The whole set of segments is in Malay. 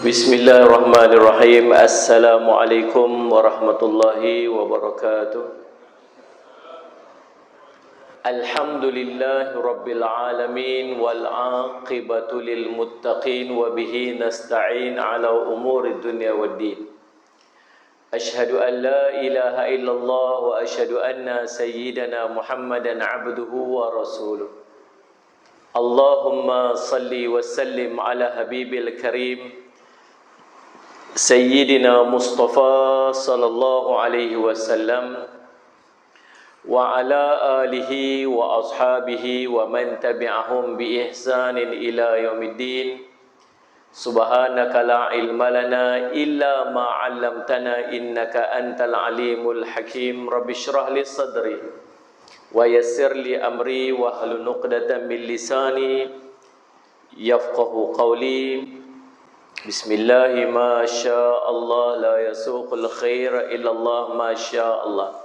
Bismillahirrahmanirrahim. Assalamualaikum warahmatullahi wabarakatuh. Alhamdulillahi rabbil alamin wal aqibatu lil muttaqin wa bihi nasta'in ala umuri dunya waddin. Ashhadu an la ilaha illallah wa ashhadu anna sayyidana Muhammadan abduhu wa rasuluh. Allahumma salli wa sallim ala habibil karim Sayyidina Mustafa sallallahu alaihi wasallam wa ala alihi wa ashabihi wa man tabi'ahum bi ihsanin ila yaumiddin. Subhanaka la ilma lana illa ma 'allamtana innaka antal alimul hakim. Rabbi shrah li sadri wa yassir li amri wa hlul 'uqdatam min lisani yafqahu qawli. Bismillahi ma syaa Allah la yasuqul khaira illa Allah ma syaa Allah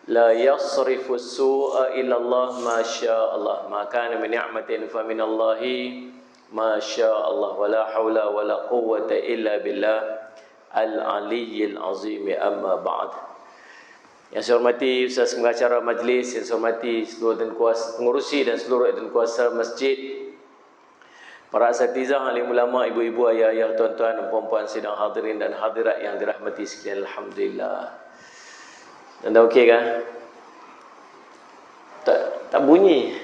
la yasrifu su'a illa Allah ma syaa Allah ma kana min ni'matin fa min Allahi ma syaa Allah wa la haula wa la quwwata illa billah al-aliyyil azim. Amma ba'd. Yang saya hormati Ustaz pengacara majlis, yang saya hormati seluruh dan kuasa pengurusi dan seluruh dan kuasa masjid, para asatizah, alim ulama, ibu-ibu, ayah-ayah, tuan-tuan dan puan-puan sidang hadirin dan hadirat yang dirahmati sekalian, alhamdulillah. Anda okey kan? Tak bunyi.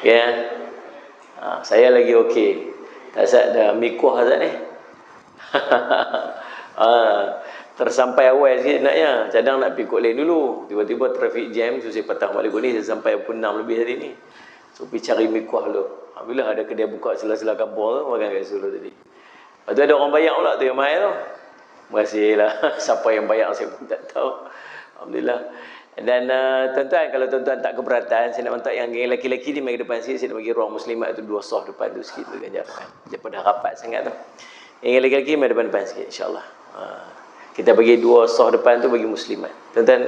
Ya. Saya lagi okey. Tak ada mikuh Azat ni. Tersampai awal sikit naknya. Cadang nak pergi Kok Lane dulu. Tiba-tiba traffic jam, so saya patah balik ni, saya sampai pukul 6 lebih hari ni. So pergi cari mikuh dulu. Alhamdulillah ada kedai buka sela-sela kampung tu, makan kat situ tadi. Lepas tu ada orang bayar pula tu yang mahal tu. Terima kasih lah. Siapa yang bayar saya pun tak tahu. Alhamdulillah. Dan tuan-tuan, kalau tuan-tuan tak keberatan, saya nak minta yang lelaki-lelaki ni mari depan sikit. Saya nak bagi ruang muslimat tu 2 soh depan tu sikit tu ganjar. Daripada rapat sangat tu. Yang lelaki-lelaki mari depan sikit, insyaAllah. Kita bagi 2 soh depan tu bagi muslimat. Tuan-tuan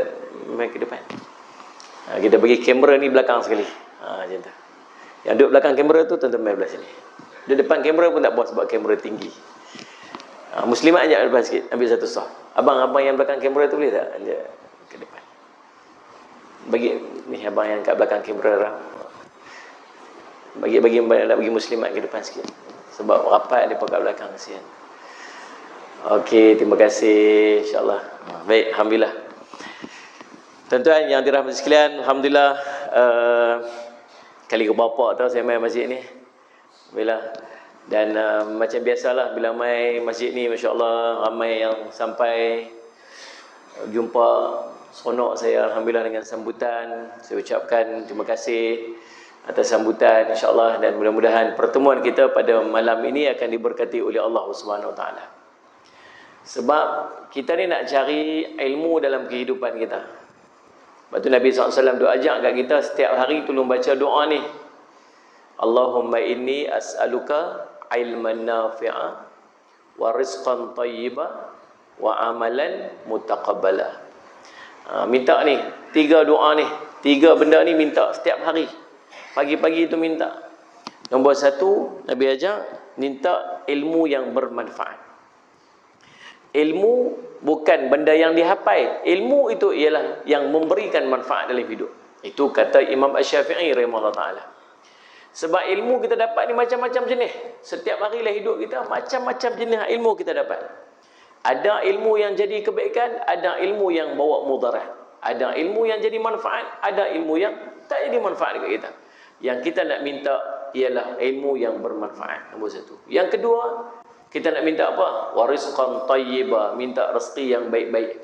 mari ke depan. Kita bagi kamera ni belakang sekali. Macam tu. Yang duduk belakang kamera tu tuan-tuan main belah sini. Duduk depan kamera pun tak puas sebab kamera tinggi. Muslimat ajak depan sikit, ambil 1 sah. Abang-abang yang belakang kamera tu boleh tak ajak ke depan? Bagi ni abang yang kat belakang kamera. Bagi muslimat ke depan sikit. Sebab rapat depa kat belakang kesian. Okey, terima kasih insya-Allah. Baik, alhamdulillah. Tuan-tuan yang dirahmati sekalian, alhamdulillah kali keberapa tau saya main masjid ni. Alhamdulillah. Dan macam biasalah bila main masjid ni, masya-Allah ramai yang sampai jumpa, seronok saya alhamdulillah dengan sambutan. Saya ucapkan terima kasih atas sambutan insya-Allah, dan mudah-mudahan pertemuan kita pada malam ini akan diberkati oleh Allah Subhanahu Wa Taala. Sebab kita ni nak cari ilmu dalam kehidupan kita. Lepas tu Nabi SAW doa ajak kat kita setiap hari tolong baca doa ni. Allahumma inni as'aluka ilman nafi'a wa rizqan tayyiba wa amalan mutaqabbala. Minta ni, 3 doa ni, 3 benda ni minta setiap hari. Pagi-pagi tu minta. Nombor 1, Nabi ajak minta ilmu yang bermanfaat. Ilmu bukan benda yang dihafal. Ilmu itu ialah yang memberikan manfaat dalam hidup. Itu kata Imam Asy-Syafi'i rahimahullah ta'ala. Sebab ilmu kita dapat ni macam-macam jenis. Setiap hari lah hidup kita, macam-macam jenis ilmu kita dapat. Ada ilmu yang jadi kebaikan, ada ilmu yang bawa mudarat. Ada ilmu yang jadi manfaat, ada ilmu yang tak jadi manfaat dekat kita. Yang kita nak minta ialah ilmu yang bermanfaat. Nombor 1. Yang kedua, kita nak minta apa? Warizqan tayyiba, minta rezeki yang baik-baik.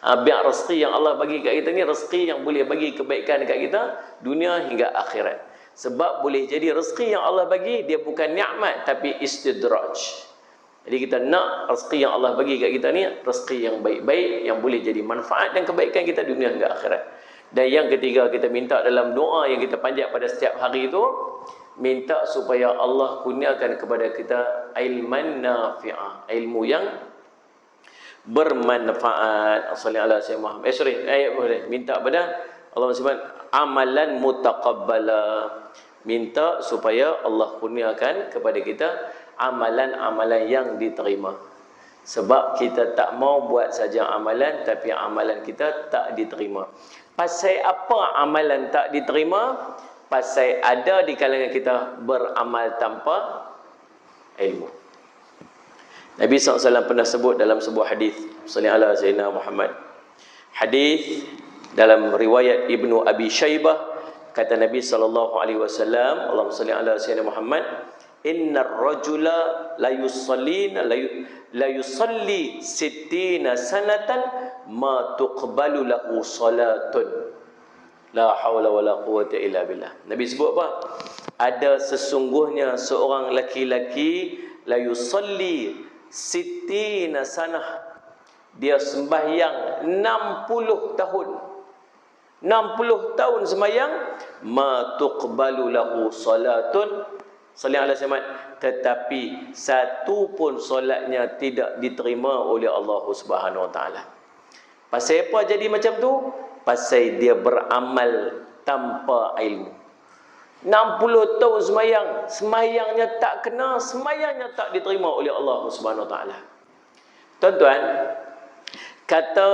Biar rezeki yang Allah bagi kat kita ni rezeki yang boleh bagi kebaikan dekat kita dunia hingga akhirat. Sebab boleh jadi rezeki yang Allah bagi dia bukan nikmat tapi istidraj. Jadi kita nak rezeki yang Allah bagi kat kita ni rezeki yang baik-baik yang boleh jadi manfaat dan kebaikan kita dunia hingga akhirat. Dan yang ketiga kita minta dalam doa yang kita panjat pada setiap hari itu, minta supaya Allah kurniakan kepada kita ilman nafi'ah, ilmu yang bermanfaat. Sallallahu alaihi wasallam. Minta pada Allah SWT amalan mutaqabbala. Minta supaya Allah kurniakan kepada kita amalan-amalan yang diterima. Sebab kita tak mau buat saja amalan, tapi amalan kita tak diterima. Pasal apa amalan tak diterima? Pasal ada di kalangan kita beramal tanpa ilmu. Nabi SAW pernah sebut dalam sebuah hadis, sallallahu alaihi Sayyidina Muhammad. Hadis dalam riwayat Ibnu Abi Syaibah, kata Nabi sallallahu alaihi wasallam, Allahumma salli ala Sayyidina Muhammad, innar rajula la yusalli sittina sanatan ma tuqbalu lahu salatun. La haula wala quwwata illa billah. Nabi sebut apa? Ada sesungguhnya seorang laki-laki la yusalli sittina sanah. Dia sembahyang 60 tahun. 60 tahun sembahyang, ma tuqbalu lahu salatun. Sallallahu alaihi wasallam, tetapi satu pun solatnya tidak diterima oleh Allah Subhanahu wa taala. Pasal apa jadi macam tu? Pasal dia beramal tanpa ilmu. 60 tahun sembahyang, sembahyangnya tak kena, sembahyangnya tak diterima oleh Allah Subhanahu wa taala. Tuan-tuan, kata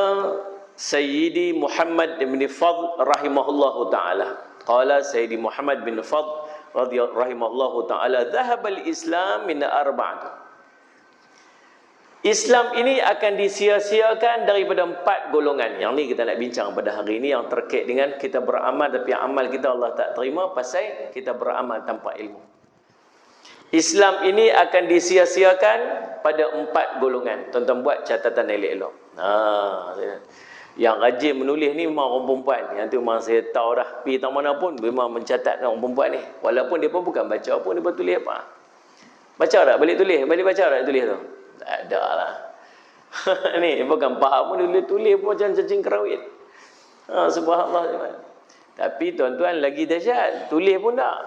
Sayyidi Muhammad bin Fadl rahimahullahu taala, qala Sayyidi Muhammad bin Fadl rahimahullahu taala, dhahabal Islam min arba'ah. Islam ini akan disia-siakan daripada 4 golongan. Yang ni kita nak bincang pada hari ini, yang terkait dengan kita beramal tapi amal kita Allah tak terima pasal kita beramal tanpa ilmu. Islam ini akan disia-siakan pada 4 golongan. Tuan-tuan buat catatan elok-elok. Yang rajin menulis ni memang orang perempuan. Yang tu memang saya tahu dah. Pergi tak mana pun memang mencatat orang perempuan ni. Walaupun dia pun bukan baca pun, dia pun tulis apa. Baca tak? Balik tulis? Balik baca tak tulis tu? Tak ada lah. Ni bukan faham pun, dia tulis pun macam cacing kerawit. Subhanallah. Tapi tuan-tuan lagi dahsyat. Tulis pun tak.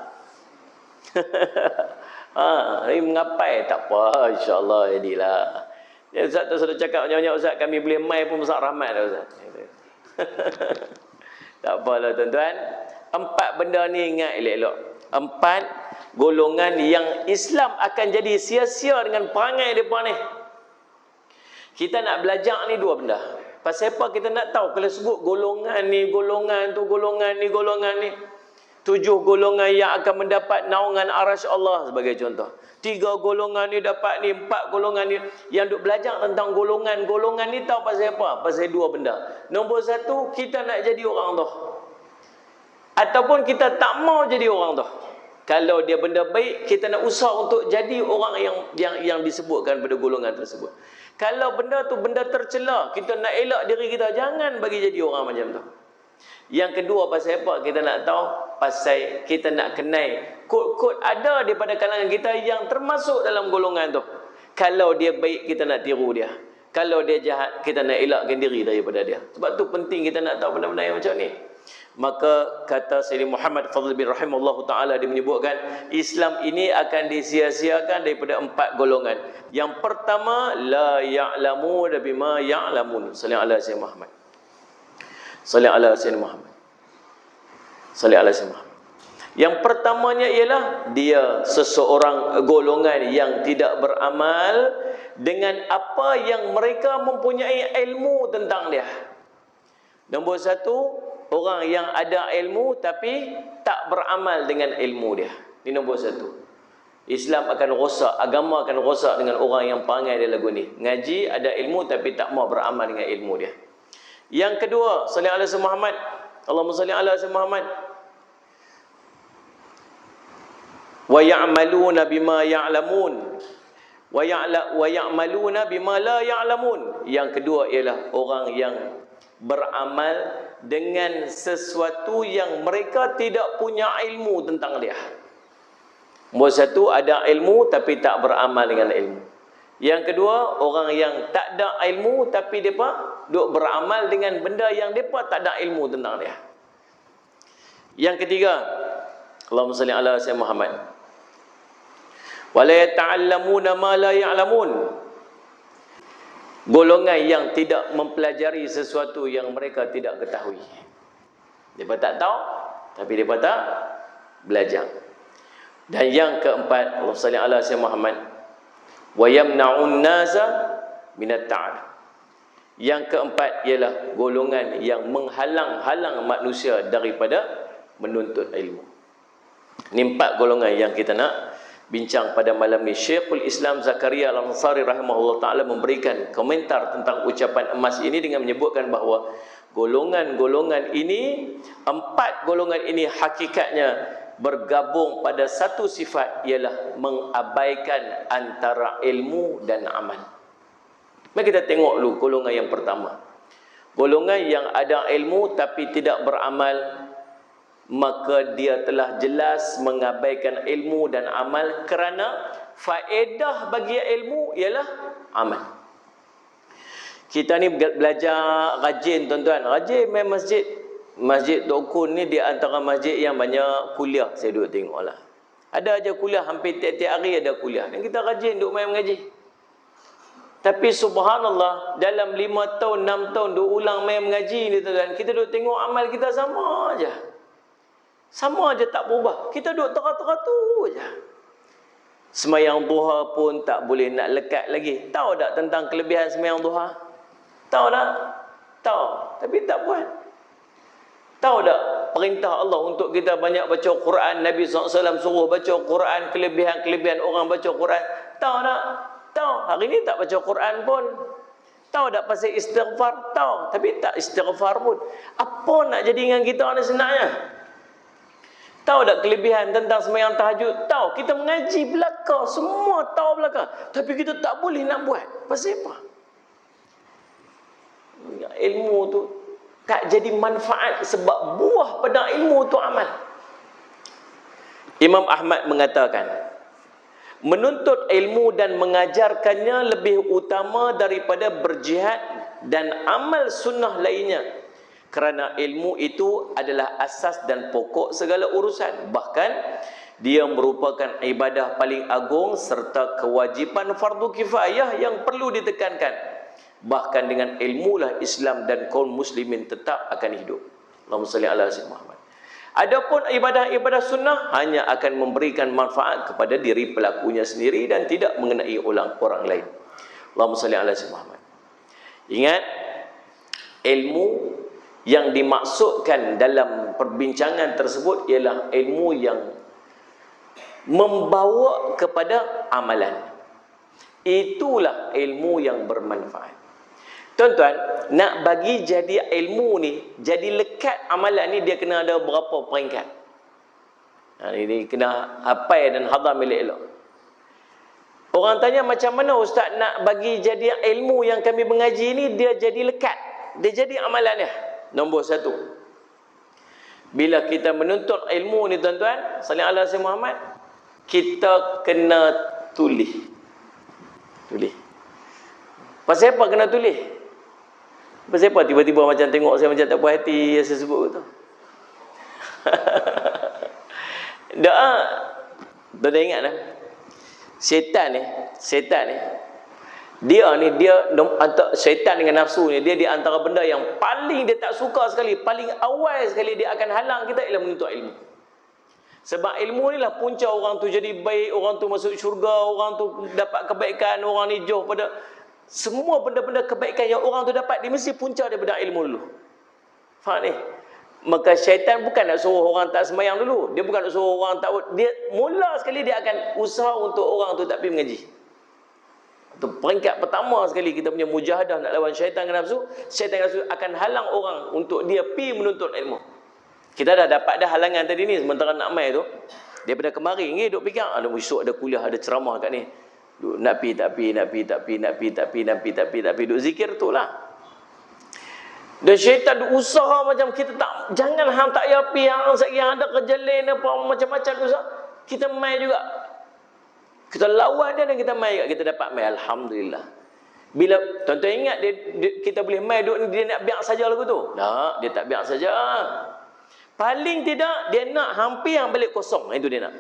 Ini mengapai? Tak apa. InsyaAllah jadilah. Ya, Ustaz tu sudah cakap banyak-banyak, Ustaz kami boleh mai pun besar rahmat dah, Ustaz. Tak apalah tuan-tuan. 4 benda ni ingat elok-elok. 4 golongan yang Islam akan jadi sia-sia dengan perangai mereka ni. Kita nak belajar ni 2 benda. Pasal apa kita nak tahu? Kalau sebut golongan ni, golongan tu, golongan ni, golongan ni, 7 golongan yang akan mendapat naungan arasy Allah sebagai contoh. 3 golongan ni dapat ni, 4 golongan ni. Yang duk belajar tentang golongan-golongan ni tahu pasal apa? Pasal 2 benda. Nombor 1, kita nak jadi orang tu. Ataupun kita tak mau jadi orang tu. Kalau dia benda baik, kita nak usaha untuk jadi orang yang disebutkan pada golongan tersebut. Kalau benda tu benda tercela, kita nak elak diri kita, jangan bagi jadi orang macam tu. Yang kedua pasal apa kita nak tahu? Pasal kita nak kenal kod-kod ada daripada kalangan kita yang termasuk dalam golongan tu. Kalau dia baik, kita nak tiru dia. Kalau dia jahat, kita nak elakkan diri daripada dia. Sebab tu penting kita nak tahu benda-benda yang macam ni. Maka kata Sayyidina Muhammad Fadl bin rahimahullahu taala, dia menyebutkan Islam ini akan disia-siakan daripada 4 golongan. Yang pertama, la ya'lamu bima ya'lamun. Sallallahu alaihi wasallam Muhammad. Sallallahu alaihi wasallam Muhammad. Sallallahu alaihi wasallam. Yang pertamanya ialah dia seseorang golongan yang tidak beramal dengan apa yang mereka mempunyai ilmu tentang dia. Nombor 1, orang yang ada ilmu tapi tak beramal dengan ilmu dia. Ini nombor 1. Islam akan rosak, agama akan rosak dengan orang yang perangai dia lagu ni. Ngaji, ada ilmu tapi tak mau beramal dengan ilmu dia. Yang kedua, sallallahu alaihi wasallam Muhammad. Allahumma salli ala sayyidina Muhammad. Wa ya'maluna bima ya'lamun. Wa ya'maluna bima la ya'lamun. Yang kedua ialah orang yang beramal dengan sesuatu yang mereka tidak punya ilmu tentang dia. Nombor 1, ada ilmu tapi tak beramal dengan ilmu. Yang kedua, orang yang tak ada ilmu tapi mereka duk beramal dengan benda yang mereka tak ada ilmu tentang dia. Yang ketiga, Allahumma salli ala sayyidina Muhammad. Wa la yata'allamuna ma la ya'lamun. Golongan yang tidak mempelajari sesuatu yang mereka tidak ketahui. Mereka tak tahu tapi mereka tak belajar. Dan yang keempat, Allahumma salli ala sayyidina Muhammad, wa yamna'un nasa minat ta'allum. Yang keempat ialah golongan yang menghalang-halang manusia daripada menuntut ilmu. Ini 4 golongan yang kita nak bincang pada malam ni. Syekhul Islam Zakaria Al-Ansari rahimahullah ta'ala memberikan komentar tentang ucapan emas ini dengan menyebutkan bahawa golongan-golongan ini, 4 golongan ini hakikatnya bergabung pada satu sifat, ialah mengabaikan antara ilmu dan amal. Mari kita tengok dulu golongan yang pertama. Golongan yang ada ilmu tapi tidak beramal, maka dia telah jelas mengabaikan ilmu dan amal, kerana faedah bagi ilmu ialah amal. Kita ni belajar rajin tuan-tuan, rajin main masjid. Masjid Tok Kun ni di antara masjid yang banyak kuliah. Saya duduk tengok lah, ada aja kuliah, hampir tiap-tiap hari ada kuliah, dan kita rajin duduk main mengaji. Tapi subhanallah, dalam 5 tahun, 6 tahun duk ulang main mengaji ni tuan-tuan, kita duk tengok amal kita sama aja. Sama aja, tak berubah. Kita duk teratur-teratur aja. Semayang duha pun tak boleh nak lekat lagi. Tahu tak tentang kelebihan semayang duha? Tahu tak? Tahu, tapi tak buat. Tahu tak perintah Allah untuk kita banyak baca Quran? Nabi SAW suruh baca Quran, kelebihan-kelebihan orang baca Quran. Tahu tak? Tahu. Hari ni tak baca Quran pun. Tahu tak pasal istighfar? Tahu, tapi tak istighfar pun. Apa nak jadi dengan kita ni sebenarnya? Tahu tak kelebihan tentang sembahyang tahajud? Tahu. Kita mengaji belaka, semua tahu belaka, tapi kita tak boleh nak buat. Pasal apa? Ilmu tu tak jadi manfaat sebab buah pada ilmu tu amal. Imam Ahmad mengatakan, menuntut ilmu dan mengajarkannya lebih utama daripada berjihad dan amal sunnah lainnya, kerana ilmu itu adalah asas dan pokok segala urusan. Bahkan dia merupakan ibadah paling agung serta kewajipan fardu kifayah yang perlu ditekankan. Bahkan dengan ilmulah Islam dan kaum muslimin tetap akan hidup. Allahumma salli ala sayyidina Muhammad. Adapun ibadah-ibadah sunnah hanya akan memberikan manfaat kepada diri pelakunya sendiri dan tidak mengenai orang lain. Allahumma salli ala sayyidina Muhammad. Ingat, ilmu yang dimaksudkan dalam perbincangan tersebut ialah ilmu yang membawa kepada amalan. Itulah ilmu yang bermanfaat. Tuan-tuan, nak bagi jadi ilmu ni, jadi lekat amalan ni, dia kena ada berapa peringkat. Ini kena hafal dan hadam elok-elok. Orang tanya, macam mana ustaz nak bagi jadi ilmu yang kami mengaji ni dia jadi lekat, dia jadi amalan dia? Nombor 1, bila kita menuntut ilmu ni tuan-tuan, sallallahu alaihi wasallam Muhammad, kita kena tulis. Pasal apa kena tulis? Pasal apa tiba-tiba macam tengok saya macam tak puas hati yang saya sebut tu? Doa. Tuan-tuan ingat dah. Syaitan ni, dia syaitan dengan nafsu ni, dia di antara benda yang paling dia tak suka sekali, paling awal sekali dia akan halang kita ialah menuntut ilmu. Sebab ilmu ni lah punca orang tu jadi baik, orang tu masuk syurga, orang tu dapat kebaikan, orang ni jauh pada semua benda-benda kebaikan yang orang tu dapat, dia mesti punca daripada ilmu dulu. Faham ni? Maka syaitan bukan nak suruh orang tak sembahyang dulu, dia bukan nak suruh orang tak, dia mula sekali dia akan usaha untuk orang tu tak pergi mengaji. Itu peringkat pertama sekali kita punya mujahadah nak lawan syaitan dengan nafsu. Syaitan dengan nafsu akan halang orang untuk dia pergi menuntut ilmu. Kita dah dapat dah halangan tadi ni, sementara nak mai tu daripada kemarin ni duk fikir, ada esok ada kuliah, ada ceramah kat ni, nak pi tak pi, duk zikir tu lah. Dan syaitan duk usaha macam kita tak, jangan hang tak payah pi, hang yang ada kerja lain apa macam-macam usaha. Kita mai juga. Kita lawan dia dan kita mai juga, kita dapat mai, alhamdulillah. Bila tuan-tuan ingat kita boleh mai duk ni, dia nak biar saja lagu tu. Tak, dia tak biar saja. Paling tidak dia nak hampir yang balik kosong, itu dia nak.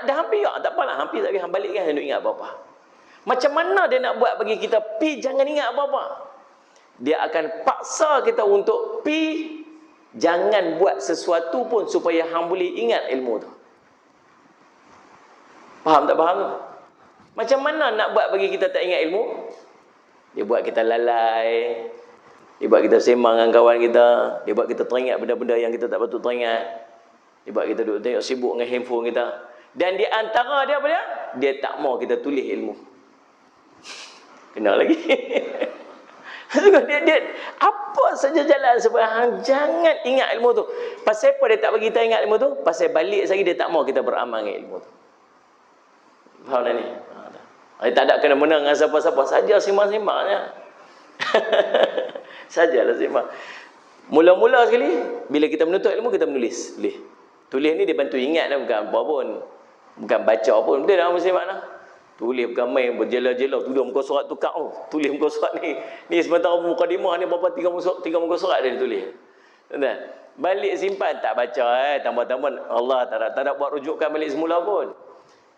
Dah hampir juga, tak apalah, hampir tak boleh balik kan, dia nak ingat apa-apa. Macam mana dia nak buat bagi kita pi jangan ingat apa-apa? Dia akan paksa kita untuk pi jangan buat sesuatu pun supaya hang boleh ingat ilmu tu. Faham tak faham tu? Macam mana nak buat bagi kita tak ingat ilmu? Dia buat kita lalai, dia buat kita sembang dengan kawan kita, dia buat kita teringat benda-benda yang kita tak patut teringat, dia buat kita duduk tengok sibuk dengan handphone kita. Dan di antara dia apa dia? Dia tak mau kita tulis ilmu. Kena lagi. dia apa saja jalan sebenarnya jangan ingat ilmu tu. Pasal apa dia tak bagi kita ingat ilmu tu? Pasal balik lagi dia tak mau kita beramal dengan ilmu tu. Faham tak ni? Dia tak ada kena-mena dengan siapa-siapa, saja sembang-sembangnya. Sajalah sembang. Mula-mula sekali bila kita menuntut ilmu kita menulis. Tulis ni dia bantu ingat dah, bukan apa pun. Bukan baca pun. Betul tak mesti makna? Tulis bukan main berjela-jela tulis muka surat tukar. Tulis muka surat ni. Ni sementara mukadimah ni berapa 3 muka surat dia tulis. Betul? Balik simpan tak baca tambah-tambah Allah tak ada buat rujukan balik semula pun.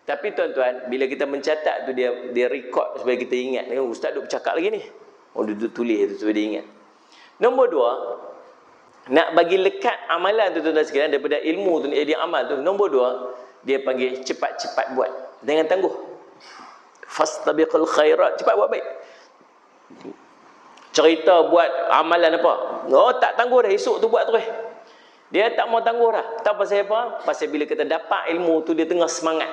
Tapi tuan-tuan, bila kita mencatat tu dia record supaya kita ingat. Ustaz duk bercakap lagi ni. Dia tulis tu supaya dia ingat. Nombor 2, nak bagi lekat amalan tu tuan-tuan sekalian daripada ilmu tu dia amal tu. Nombor 2, dia panggil cepat-cepat buat. Jangan tangguh. Fastabiqul khairat, cepat buat baik. Cerita buat amalan apa? Tak tangguh dah, esok tu buat terus. Dia tak mau tangguh dah. Tahu pasal apa? Pasal bila kita dapat ilmu tu dia tengah semangat.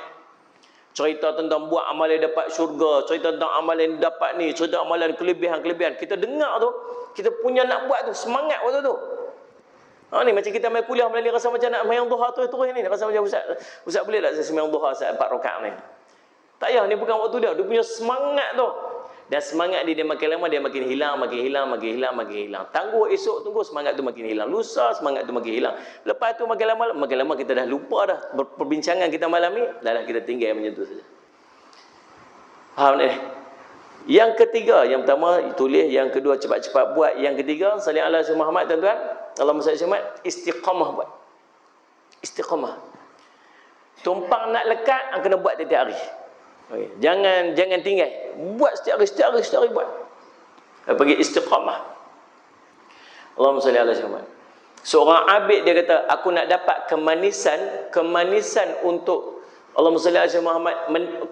Cerita tentang buat amalan dapat syurga, cerita tentang amalan dapat ni, cerita amalan kelebihan-kelebihan. Kita dengar tu, kita punya nak buat tu, semangat waktu tu. Ni macam kita main kuliah melalui rasa macam nak main duha terus ni. Rasa macam Ustaz boleh tak saya sembahyang duha 4 rakaat ni? Tak payah, ni bukan waktu dia. Dia punya semangat tu. Dan semangat dia makin lama dia makin hilang. Tangguh esok tunggu semangat tu makin hilang. Lusa semangat tu makin hilang. Lepas tu makin lama kita dah lupa dah perbincangan kita malam ni, dah kita tinggal macam tu saja. Faham ni? Yang ketiga, yang pertama tulis, yang kedua cepat-cepat buat, yang ketiga salih ala Muhammad tuan-tuan. Allahumma salli Muhammad, istiqamah buat. Istiqamah. Tumpang nak lekat kena buat tiap hari. Okay. Jangan tinggal. Buat setiap hari buat. Bagi istiqamah. Allahumma salli ala Muhammad. Seorang abid dia kata, aku nak dapat kemanisan untuk Allahumma salli ala Muhammad,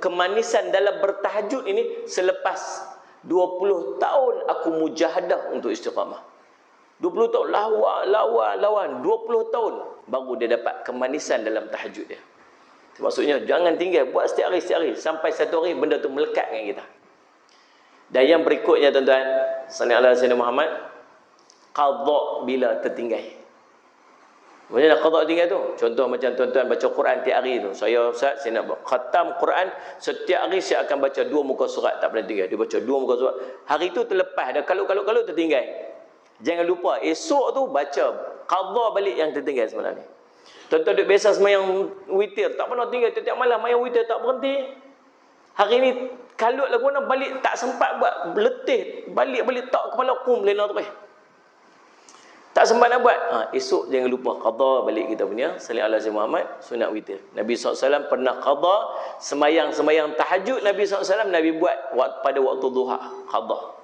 kemanisan dalam bertahajud ini selepas 20 tahun aku mujahadah untuk istiqamah. 20 tahun lawan 20 tahun baru dia dapat kemanisan dalam tahajud dia. Maksudnya jangan tinggal, buat setiap hari sampai satu hari benda tu melekat dengan kita. Dan yang berikutnya tuan-tuan, sallallahu alaihi Muhammad, qada bila tertinggal. Macam mana qada tinggal tu? Contoh macam tuan-tuan baca Quran tiap hari tu. Saya nak khatam Quran, setiap hari saya akan baca 2 muka surat, tak pernah tinggal. Dia baca 2 muka surat. Hari tu terlepas dah, kalau tertinggal. Jangan lupa esok tu baca qada balik yang tertinggal semalam ni. Tuan-tuan duk biasa semayang witir, tak pernah tinggal tiap malam mayang witir tak berhenti. Hari ni kalut lagu mana balik tak sempat buat, letih, balik tak kepala kum lena terus. Tak sempat nak buat. Esok jangan lupa qada balik kita punya salih ala Muhammad sunat witir. Nabi SAW pernah qada semayang tahajud Nabi SAW Nabi buat pada waktu duha qada.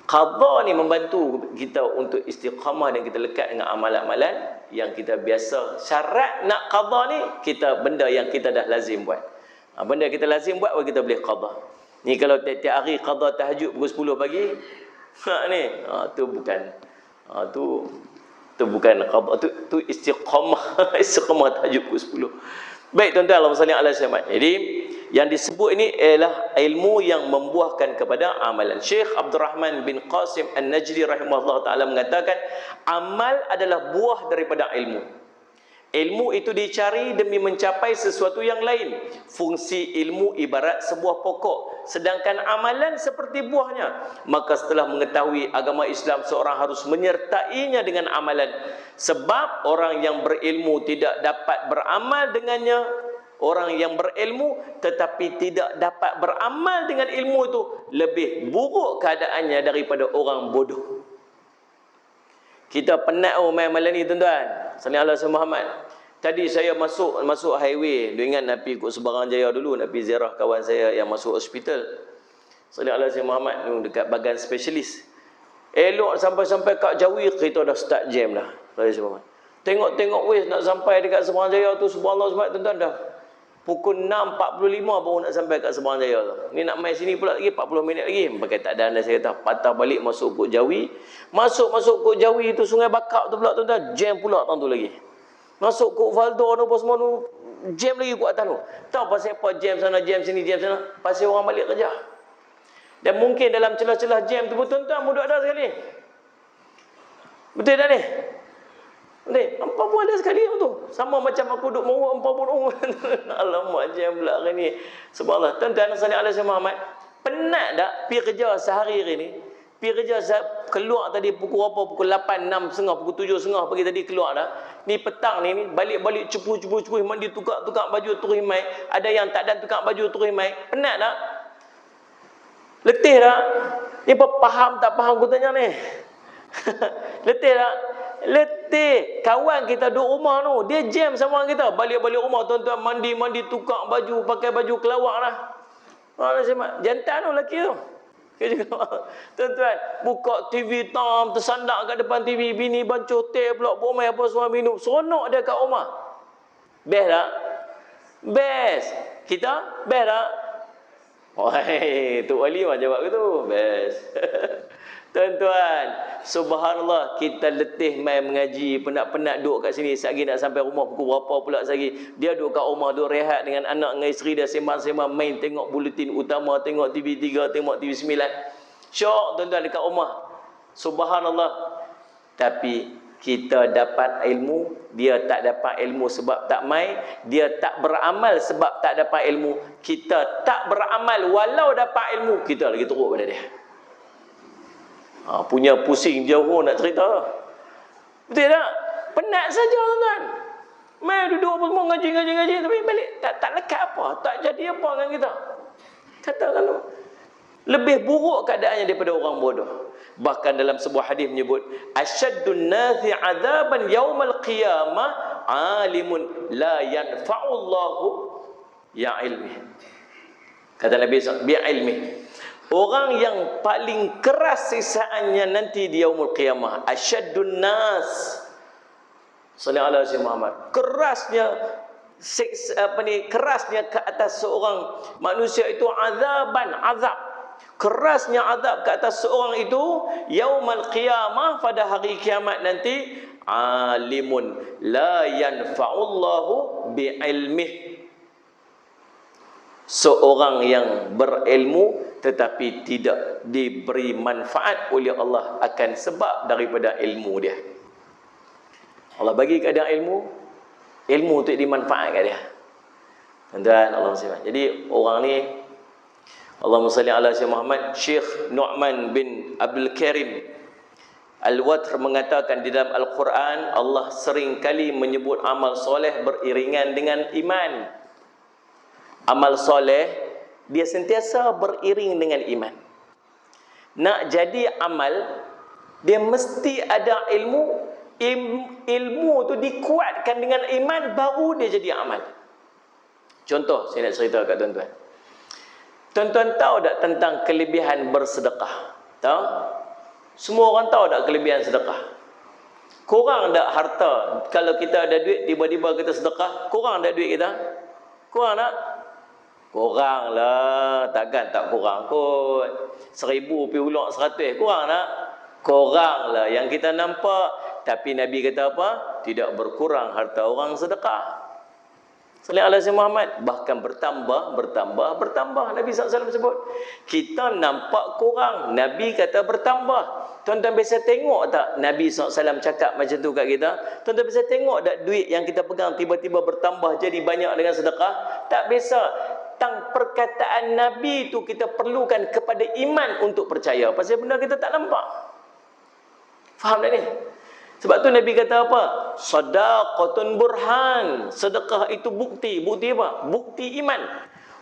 Qada ni membantu kita untuk istiqamah dan kita lekat dengan amalan-amalan yang kita biasa. Syarat nak qada ni kita benda yang kita dah lazim buat. Benda kita lazim buat baru kita boleh qada. Ni kalau tiap hari qada tahajud pukul 10 pagi, ni tu bukan tu bukan qada, tu istiqamah. Istiqamah tahajud pukul 10. Baik tuan-tuan, Allahumma salli ala Muhammad. Jadi yang disebut ini ialah ilmu yang membuahkan kepada amalan. Syekh Abdul Rahman bin Qasim An-Najdi rahimahullah taala mengatakan amal adalah buah daripada ilmu. Ilmu itu dicari demi mencapai sesuatu yang lain. Fungsi ilmu ibarat sebuah pokok, sedangkan amalan seperti buahnya. Maka setelah mengetahui agama Islam, seorang harus menyertainya dengan amalan. Sebab orang yang berilmu tidak dapat beramal dengannya. Orang yang berilmu tetapi tidak dapat beramal dengan ilmu itu lebih buruk keadaannya daripada orang bodoh. Kita penat main malam ni tuan-tuan. Sallallahu alaihi Muhammad. Tadi saya masuk highway. Dia ingat nak pergi ikut Sebarang Jaya dulu, nak pergi ziarah kawan saya yang masuk hospital. Sallallahu alaihi Muhammad dekat bagan spesialis. Elok sampai kat Jawi kereta dah start jam dah. Sallallahu alaihi Muhammad. Tengok weh nak sampai dekat Sebarang Jaya tu, subhanallah tuan-tuan, dah Pukul 6.45 baru nak sampai kat Seberang Jaya tu. Ni nak main sini pula lagi 40 minit lagi. Pakai tak ada anda, saya kata patah balik masuk Kok Jawi. Masuk Kok Jawi tu Sungai Bakak tu pula tuan-tuan, jam pula tahun tu lagi. Masuk Kok Valdo tu apa semua tu, jam lagi kat atas tu. Tahu pasal apa jam sana, jam sini, jam sana? Pasal orang balik kerja. Dan mungkin dalam celah-celah jam tu tuan-tuan budak ada sekali. Betul tak ni? Betul. Hampa pun ada sekali tu. Sama macam aku duduk mahu, hampa pun alamak jam pula hari ni. Subhanallah. Tuan-tuan sallallahu alaihi Muhammad, penat tak pergi kerja sehari hari ni? Pergi kerja keluar tadi pukul apa? Pukul 8, 6.30, pukul 7.30 pagi tadi keluar dah. Ni petang ni balik-balik cepu mandi tukar baju turun mai. Ada yang tak ada tukar baju turun mai. Penat tak? Letih tak? Ni apa faham tak faham aku tanya ni? Letih tak? Letih. Kawan kita duduk rumah tu, dia jam sama kita. Balik-balik rumah tuan-tuan mandi tukar baju, pakai baju kelawak dah. Jantan tu lelaki tu. Tuan-tuan, buka TV tam, tersandak kat depan TV, bini bancuh teh pula, bomai apa semua minum. Seronok dia kat rumah. Best tak? Best. Kita best tak? Wahai, Tok Wali mah jawab gitu. Best. Tuan-tuan, subhanallah, kita letih main mengaji, penat-penat duduk kat sini, sekali nak sampai rumah pukul berapa pula sekali. Dia duduk kat rumah, duduk rehat dengan anak, dengan isteri dia, sembang-sembang, main tengok buletin utama, tengok TV3, tengok TV9. Syok tuan-tuan dekat rumah. Subhanallah. Tapi kita dapat ilmu, dia tak dapat ilmu sebab tak main, dia tak beramal sebab tak dapat ilmu. Kita tak beramal walau dapat ilmu, kita lagi teruk pada dia. Punya pusing jauh nak cerita. Betul tak? Penat saja tuan-tuan. Main duduk apa semua ngaji tapi balik tak lekat apa, tak jadi apa dengan kita. Katakan tu. Lebih buruk keadaannya daripada orang bodoh. Bahkan dalam sebuah hadis menyebut asyaddun nasi azaban yaumal qiyamah alimun la yanfa'ullahu ya ilmi. Kata Nabi bi ilmi. Orang yang paling keras siksaannya nanti di yaumul qiyamah, asyaddun nas sallallahu alaihi Muhammad, kerasnya kerasnya ke atas seorang manusia itu azab, kerasnya azab ke atas seorang itu yaumul qiyamah, pada hari kiamat nanti, alimun la yanfa'ullahu bi ilmih, seorang yang berilmu tetapi tidak diberi manfaat oleh Allah akan sebab daripada ilmu dia. Allah bagi keadaan ilmu untuk dimanfaatkan dia. Tuan-tuan, Allah SWT. Jadi orang ni, Allahumma salli ala Sayyidina Muhammad, Syekh Nu'man bin Abdul Karim Al-Watr mengatakan di dalam Al-Quran, Allah sering kali menyebut amal soleh beriringan dengan iman. Amal soleh dia sentiasa beriring dengan iman. Nak jadi amal, dia mesti ada ilmu. Ilmu tu dikuatkan dengan iman, baru dia jadi amal. Contoh saya nak cerita kat tuan-tuan. Tuan-tuan tahu tak tentang kelebihan bersedekah? Tahu? Semua orang tahu tak kelebihan sedekah? Kurang tak harta? Kalau kita ada duit, tiba-tiba kita sedekah, kurang tak duit kita? Kurang tak? Kurang lah, takkan tak kurang kot. 1,000 pergi ulak 100, kurang tak? Kurang lah yang kita nampak. Tapi Nabi kata apa? Tidak berkurang harta orang sedekah. Sallallahu alaihi Muhammad, bahkan bertambah. Nabi SAW sebut. Kita nampak kurang, Nabi kata bertambah. Tuan-tuan biasa tengok tak Nabi SAW cakap macam tu kat kita? Tuan-tuan biasa tengok tak duit yang kita pegang tiba-tiba bertambah jadi banyak dengan sedekah? Tak biasa. Tentang perkataan Nabi itu kita perlukan kepada iman untuk percaya. Pasal benda kita tak nampak. Faham tak ni? Sebab tu Nabi kata apa? Sadaqatun burhan. Sedekah itu bukti. Bukti apa? Bukti iman.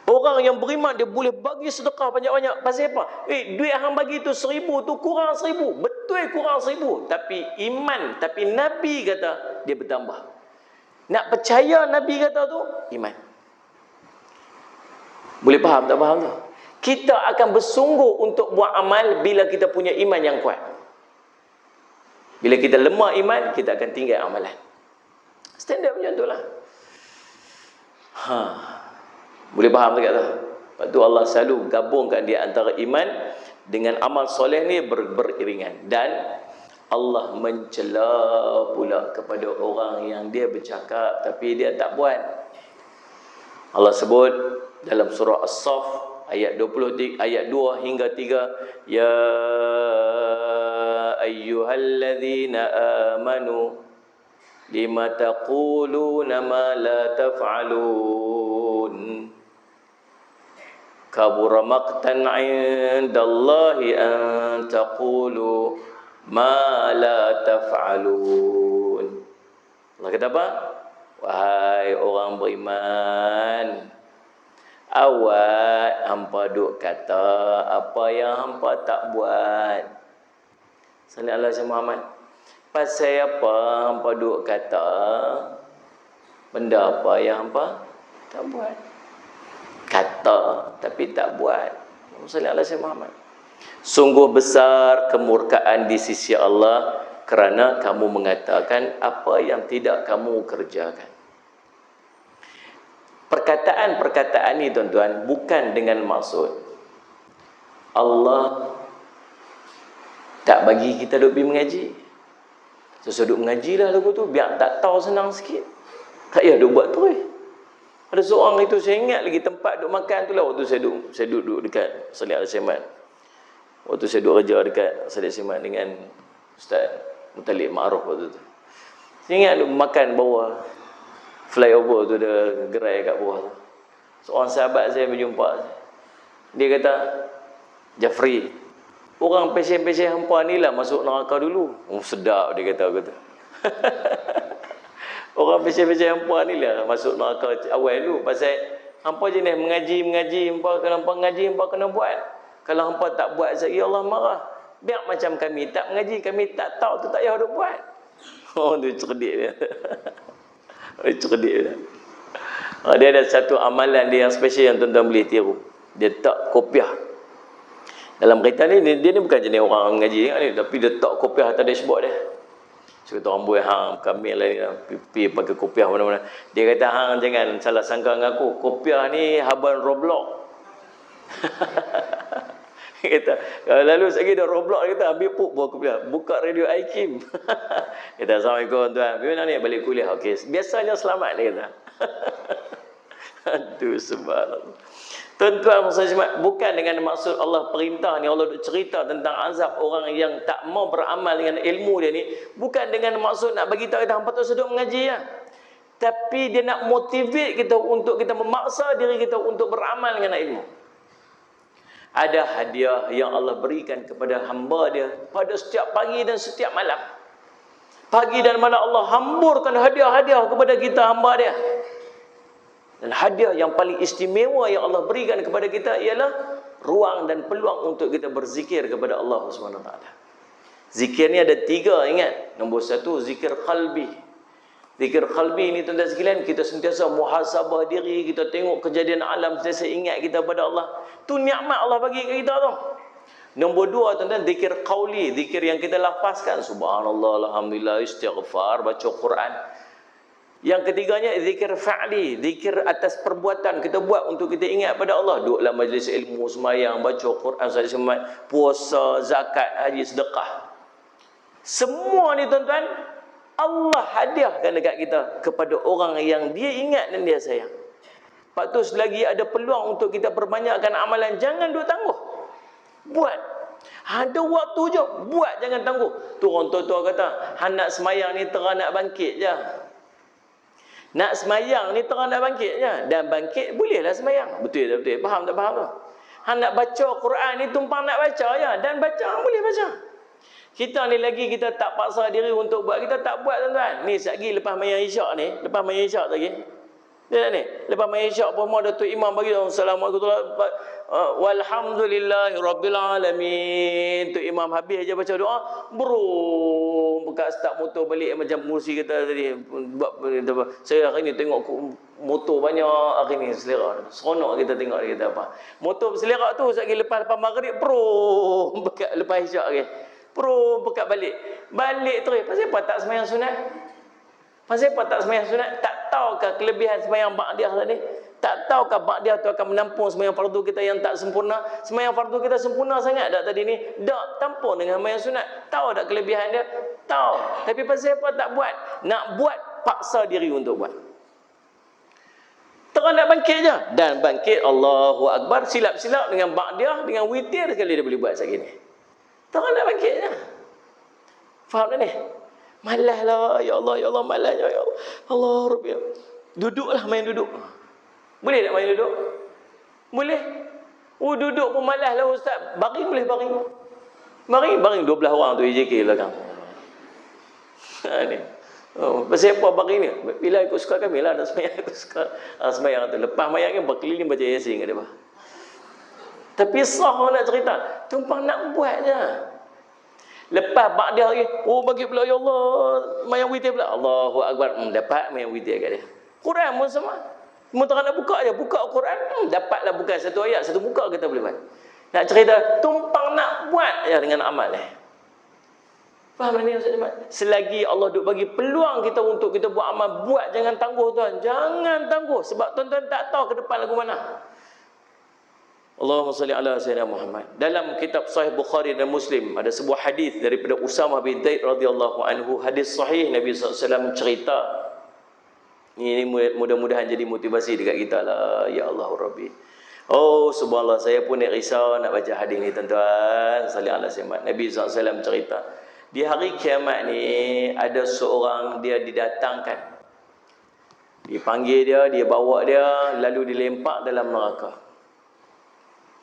Orang yang beriman dia boleh bagi sedekah banyak-banyak. Pasal apa? Duit hang bagi tu 1,000 tu kurang 1,000. Betul kurang 1,000. Tapi iman. Tapi Nabi kata dia bertambah. Nak percaya Nabi kata tu iman. Boleh faham tak faham tu? Kita akan bersungguh untuk buat amal bila kita punya iman yang kuat. Bila kita lemah iman, kita akan tinggal amalan. Standard macam tu lah. Boleh faham tak tu? Sebab tu Allah selalu gabungkan di antara iman dengan amal soleh ni beriringan. Dan Allah mencela pula kepada orang yang dia bercakap tapi dia tak buat. Allah sebut dalam surah As-Saff ayat 23, ayat 2 hingga 3, ya ayyuhalladzina amanu lima taquluna ma la taf'alun kabura maqtan 'indallahi an taqulu ma la taf'alun. Allah kata apa? Wahai orang beriman, awak hampa duk kata apa yang hampa tak buat. Sallallahu alaihi Muhammad. Pasal apa hampa duk kata benda apa yang hampa tak buat? Kata tapi tak buat. Sallallahu alaihi Muhammad. Sungguh besar kemurkaan di sisi Allah kerana kamu mengatakan apa yang tidak kamu kerjakan. Perkataan-perkataan ni tuan-tuan bukan dengan maksud Allah tak bagi kita duk pergi mengaji. Sesuai duk mengaji lah lagu tu, biar tak tahu senang sikit. Tak payah duk buat tu. Ada seorang itu saya ingat lagi tempat duk makan tu lah, waktu saya duduk dekat Salih Al-Siman. Waktu saya duduk kerja dekat Salih Al-Siman dengan Ustaz Mutalik Ma'ruf waktu tu. Saya ingat duk makan bawah flyover tu, ada gerai kat bawah tu. Seorang sahabat saya berjumpa. Dia kata, Jafri, orang pesen-pesen hampa ni lah masuk neraka dulu. Oh, sedap dia kata aku tu. Orang pesen-pesen hampa ni lah masuk neraka awal dulu. Pasal hampa jenis mengaji, hampa kalau hampa mengaji, hampa kena buat. Kalau hampa tak buat, sekali Allah marah. Biar macam kami tak mengaji, kami tak tahu tu tak payah duk buat. Oh, tu cerdik dia. Cerdik dia. Dia ada satu amalan dia yang special yang tuan-tuan boleh tiru. Dia tak kopiah. Dalam berita ni, dia ni bukan jenis orang mengaji ni, tapi dia tak kopiah atas dashboard dia. So kata orang buat hang kami lah pergi pakai kopiah mana-mana. Dia kata hang jangan salah sangka dengan aku. Kopiah ni haban Roblox. Dia kata kalau lalu sekali dah Roblox, dia kata ambil buah kopiah, buka radio Aikim. Kata assalamualaikum tuan. Bila ni balik kuliah? Okey, biasanya selamat dia kata. Aduh subhanallah. Tuan-tuan bukan dengan maksud Allah perintah ni, Allah cerita tentang azab orang yang tak mau beramal dengan ilmu dia ni, bukan dengan maksud nak bagi tahu kita hampa tu seduk mengaji ya. Tapi dia nak motivate kita untuk kita memaksa diri kita untuk beramal dengan ilmu. Ada hadiah yang Allah berikan kepada hamba dia pada setiap pagi dan setiap malam. Pagi dan malam Allah hamburkan hadiah-hadiah kepada kita hamba dia. Dan hadiah yang paling istimewa yang Allah berikan kepada kita ialah ruang dan peluang untuk kita berzikir kepada Allah SWT. Zikir ni ada 3, ingat. Nombor 1, zikir qalbi. Zikir qalbi ni tuan-tuan sekalian, kita sentiasa muhasabah diri, kita tengok kejadian alam, sentiasa ingat kita pada Allah. Tu nikmat Allah bagi ke kita tu. Nombor 2 tuan-tuan, zikir qauli, zikir yang kita lafazkan, subhanallah, alhamdulillah, istighfar, baca Quran. Yang ketiganya zikir fa'li, zikir atas perbuatan kita buat untuk kita ingat pada Allah. Duduklah majlis ilmu, sembahyang, baca Quran, salat, puasa, zakat, haji, sedekah. Semua ni tuan-tuan, Allah hadiahkan dekat kita kepada orang yang dia ingat dan dia sayang. Lepas tu selagi ada peluang untuk kita perbanyakkan amalan, jangan duk tangguh. Buat. Ada waktu je, buat, jangan tangguh. Tu orang tua-tua kata, hang nak semayang ni terang nak bangkit je. Nak semayang ni terang nak bangkit je. Dan bangkit bolehlah semayang. Betul tak betul? Faham tak faham tu? Hang nak baca Quran ni tumpang nak baca je. Dan baca, boleh baca. Kita ni lagi kita tak paksa diri untuk buat. Kita tak buat tuan-tuan. Ni sekejap lepas mayang isyak ni. Lepas mayang isyak lagi. Dia ni. Lepas mayang isyak pun mau Datuk Imam bagi. Assalamualaikum walhamdulillahi rabbil alamin. Tu Imam habis aja baca doa. Bro. Buka start motor balik macam Mursi kata tadi. Saya hari ni tengok motor banyak hari ni selera. Seronok kita tengok dia kata apa. Motor berselerak tu sekejap lepas maghrib. Bro. Lepas isyak lagi. Pro pekat balik. Balik terus. Pasal apa tak sembahyang sunat? Pasal apa tak sembahyang sunat? Tak tahukah kelebihan sembahyang ba'diyah tadi? Tak tahukah ba'diyah tu akan menampung sembahyang fardu kita yang tak sempurna? Sembahyang fardu kita sempurna sangat tak tadi ni? Tak, tampung dengan sembahyang sunat. Tahu tak kelebihan dia? Tahu. Tapi pasal apa tak buat? Nak buat, paksa diri untuk buat. Terang nak bangkit je. Dan bangkit, Allahu Akbar, silap-silap dengan ba'diyah, dengan witir sekali dia boleh buat sekali ni. Terang nak bangkit je. Faham tak ni? Malas lah, ya Allah, malas ya Allah. Allah Rabbi. Duduklah, main duduk. Boleh tak main duduk? Boleh. Duduk pun malas lah ustaz. Baring boleh baring. Baring 12 orang tu EJK belakang. Ni. Pasal apa baring ni? Bila ikut suka kami lah, nak sembahyang ikut suka. Sembahyang tu. Lepas mayang kan berkeliling baca Yasin kat dia. Tapi sah nak cerita. Tumpang nak buat je. Lepas ba'diyah lagi, bagi pula ya Allah, mayang witir pula. Allahu Akbar. Dapat mayang witir kat dia. Quran pun sama. Mereka nak buka je, buka Al-Quran, dapatlah bukan satu ayat, satu muka kita boleh buat. Nak cerita, tumpang nak buat je dengan amal. Faham tak ni Ustaz Jamal? Selagi Allah duk bagi peluang kita untuk kita buat amal, buat, jangan tangguh tuan. Jangan tangguh, sebab tuan-tuan tak tahu ke depan lagu mana. Allahumma salli ala sayyidina Muhammad. Dalam kitab Sahih Bukhari dan Muslim ada sebuah hadis daripada Usamah bin Zaid radhiyallahu anhu. Hadis sahih, Nabi SAW cerita. Ini mudah-mudahan jadi motivasi dekat kita lah. Ya Allah Rabbi. Subhanallah, saya pun nak risau nak baca hadis ni tuan-tuan. Salli ala sayyidina. Nabi SAW cerita. Di hari kiamat ni ada seorang dia didatangkan. Dipanggil dia bawa dia, lalu dilempak dalam neraka.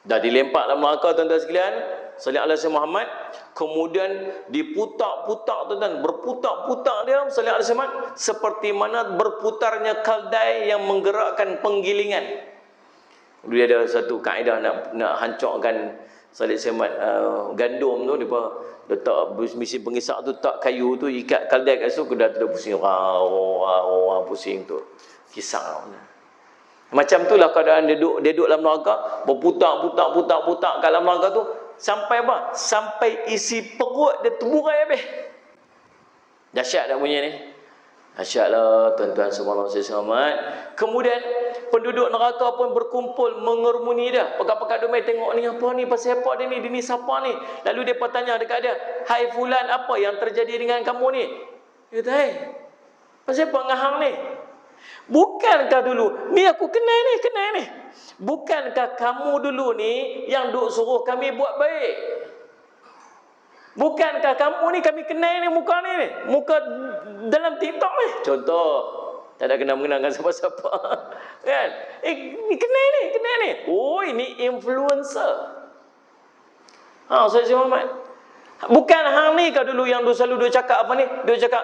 Dah dilempak dalam neraka tuan-tuan sekalian. Salli ala sayyidina Muhammad. Kemudian diputak-putak tuan-tuan, berputak-putak dia salli ala sayyidina Muhammad, seperti mana berputarnya kaldai yang menggerakkan penggilingan. Dia ada satu kaedah nak hancurkan salli ala sayyidina Muhammad, gandum tu dia letak mesin pengisak tu, tak kayu tu, ikat kaldai kat situ, dah pusing, pusing tu kisah. Macam itulah keadaan dia duduk dalam neraka, berputak-putak kat dalam neraka tu. Sampai apa? Sampai isi perut dia terburai habis. Dahsyat tak bunyi ni? Dahsyatlah tuan-tuan semua selamat. Kemudian penduduk neraka pun berkumpul mengerumuni dia. Pekat-pekat domai tengok ni apa ni, pasal apa dia ni siapa ni? Lalu dia tanya dekat dia, "Hai fulan, apa yang terjadi dengan kamu ni?" Dia kata, "Hai, pasal apa dengan hang ni? Bukankah dulu ni aku kenal ni. Bukankah kamu dulu ni yang duk suruh kami buat baik? Bukankah kamu ni kami kenal ni muka ni, muka dalam TikTok ni." Contoh, tak ada kenal-mengenal dengan siapa-siapa. Kan? Ni kenal ni. Oh, ini influencer. Ustaz Muhammad. Bukan hang ni kau dulu yang selalu duk cakap apa ni? Duk cakap,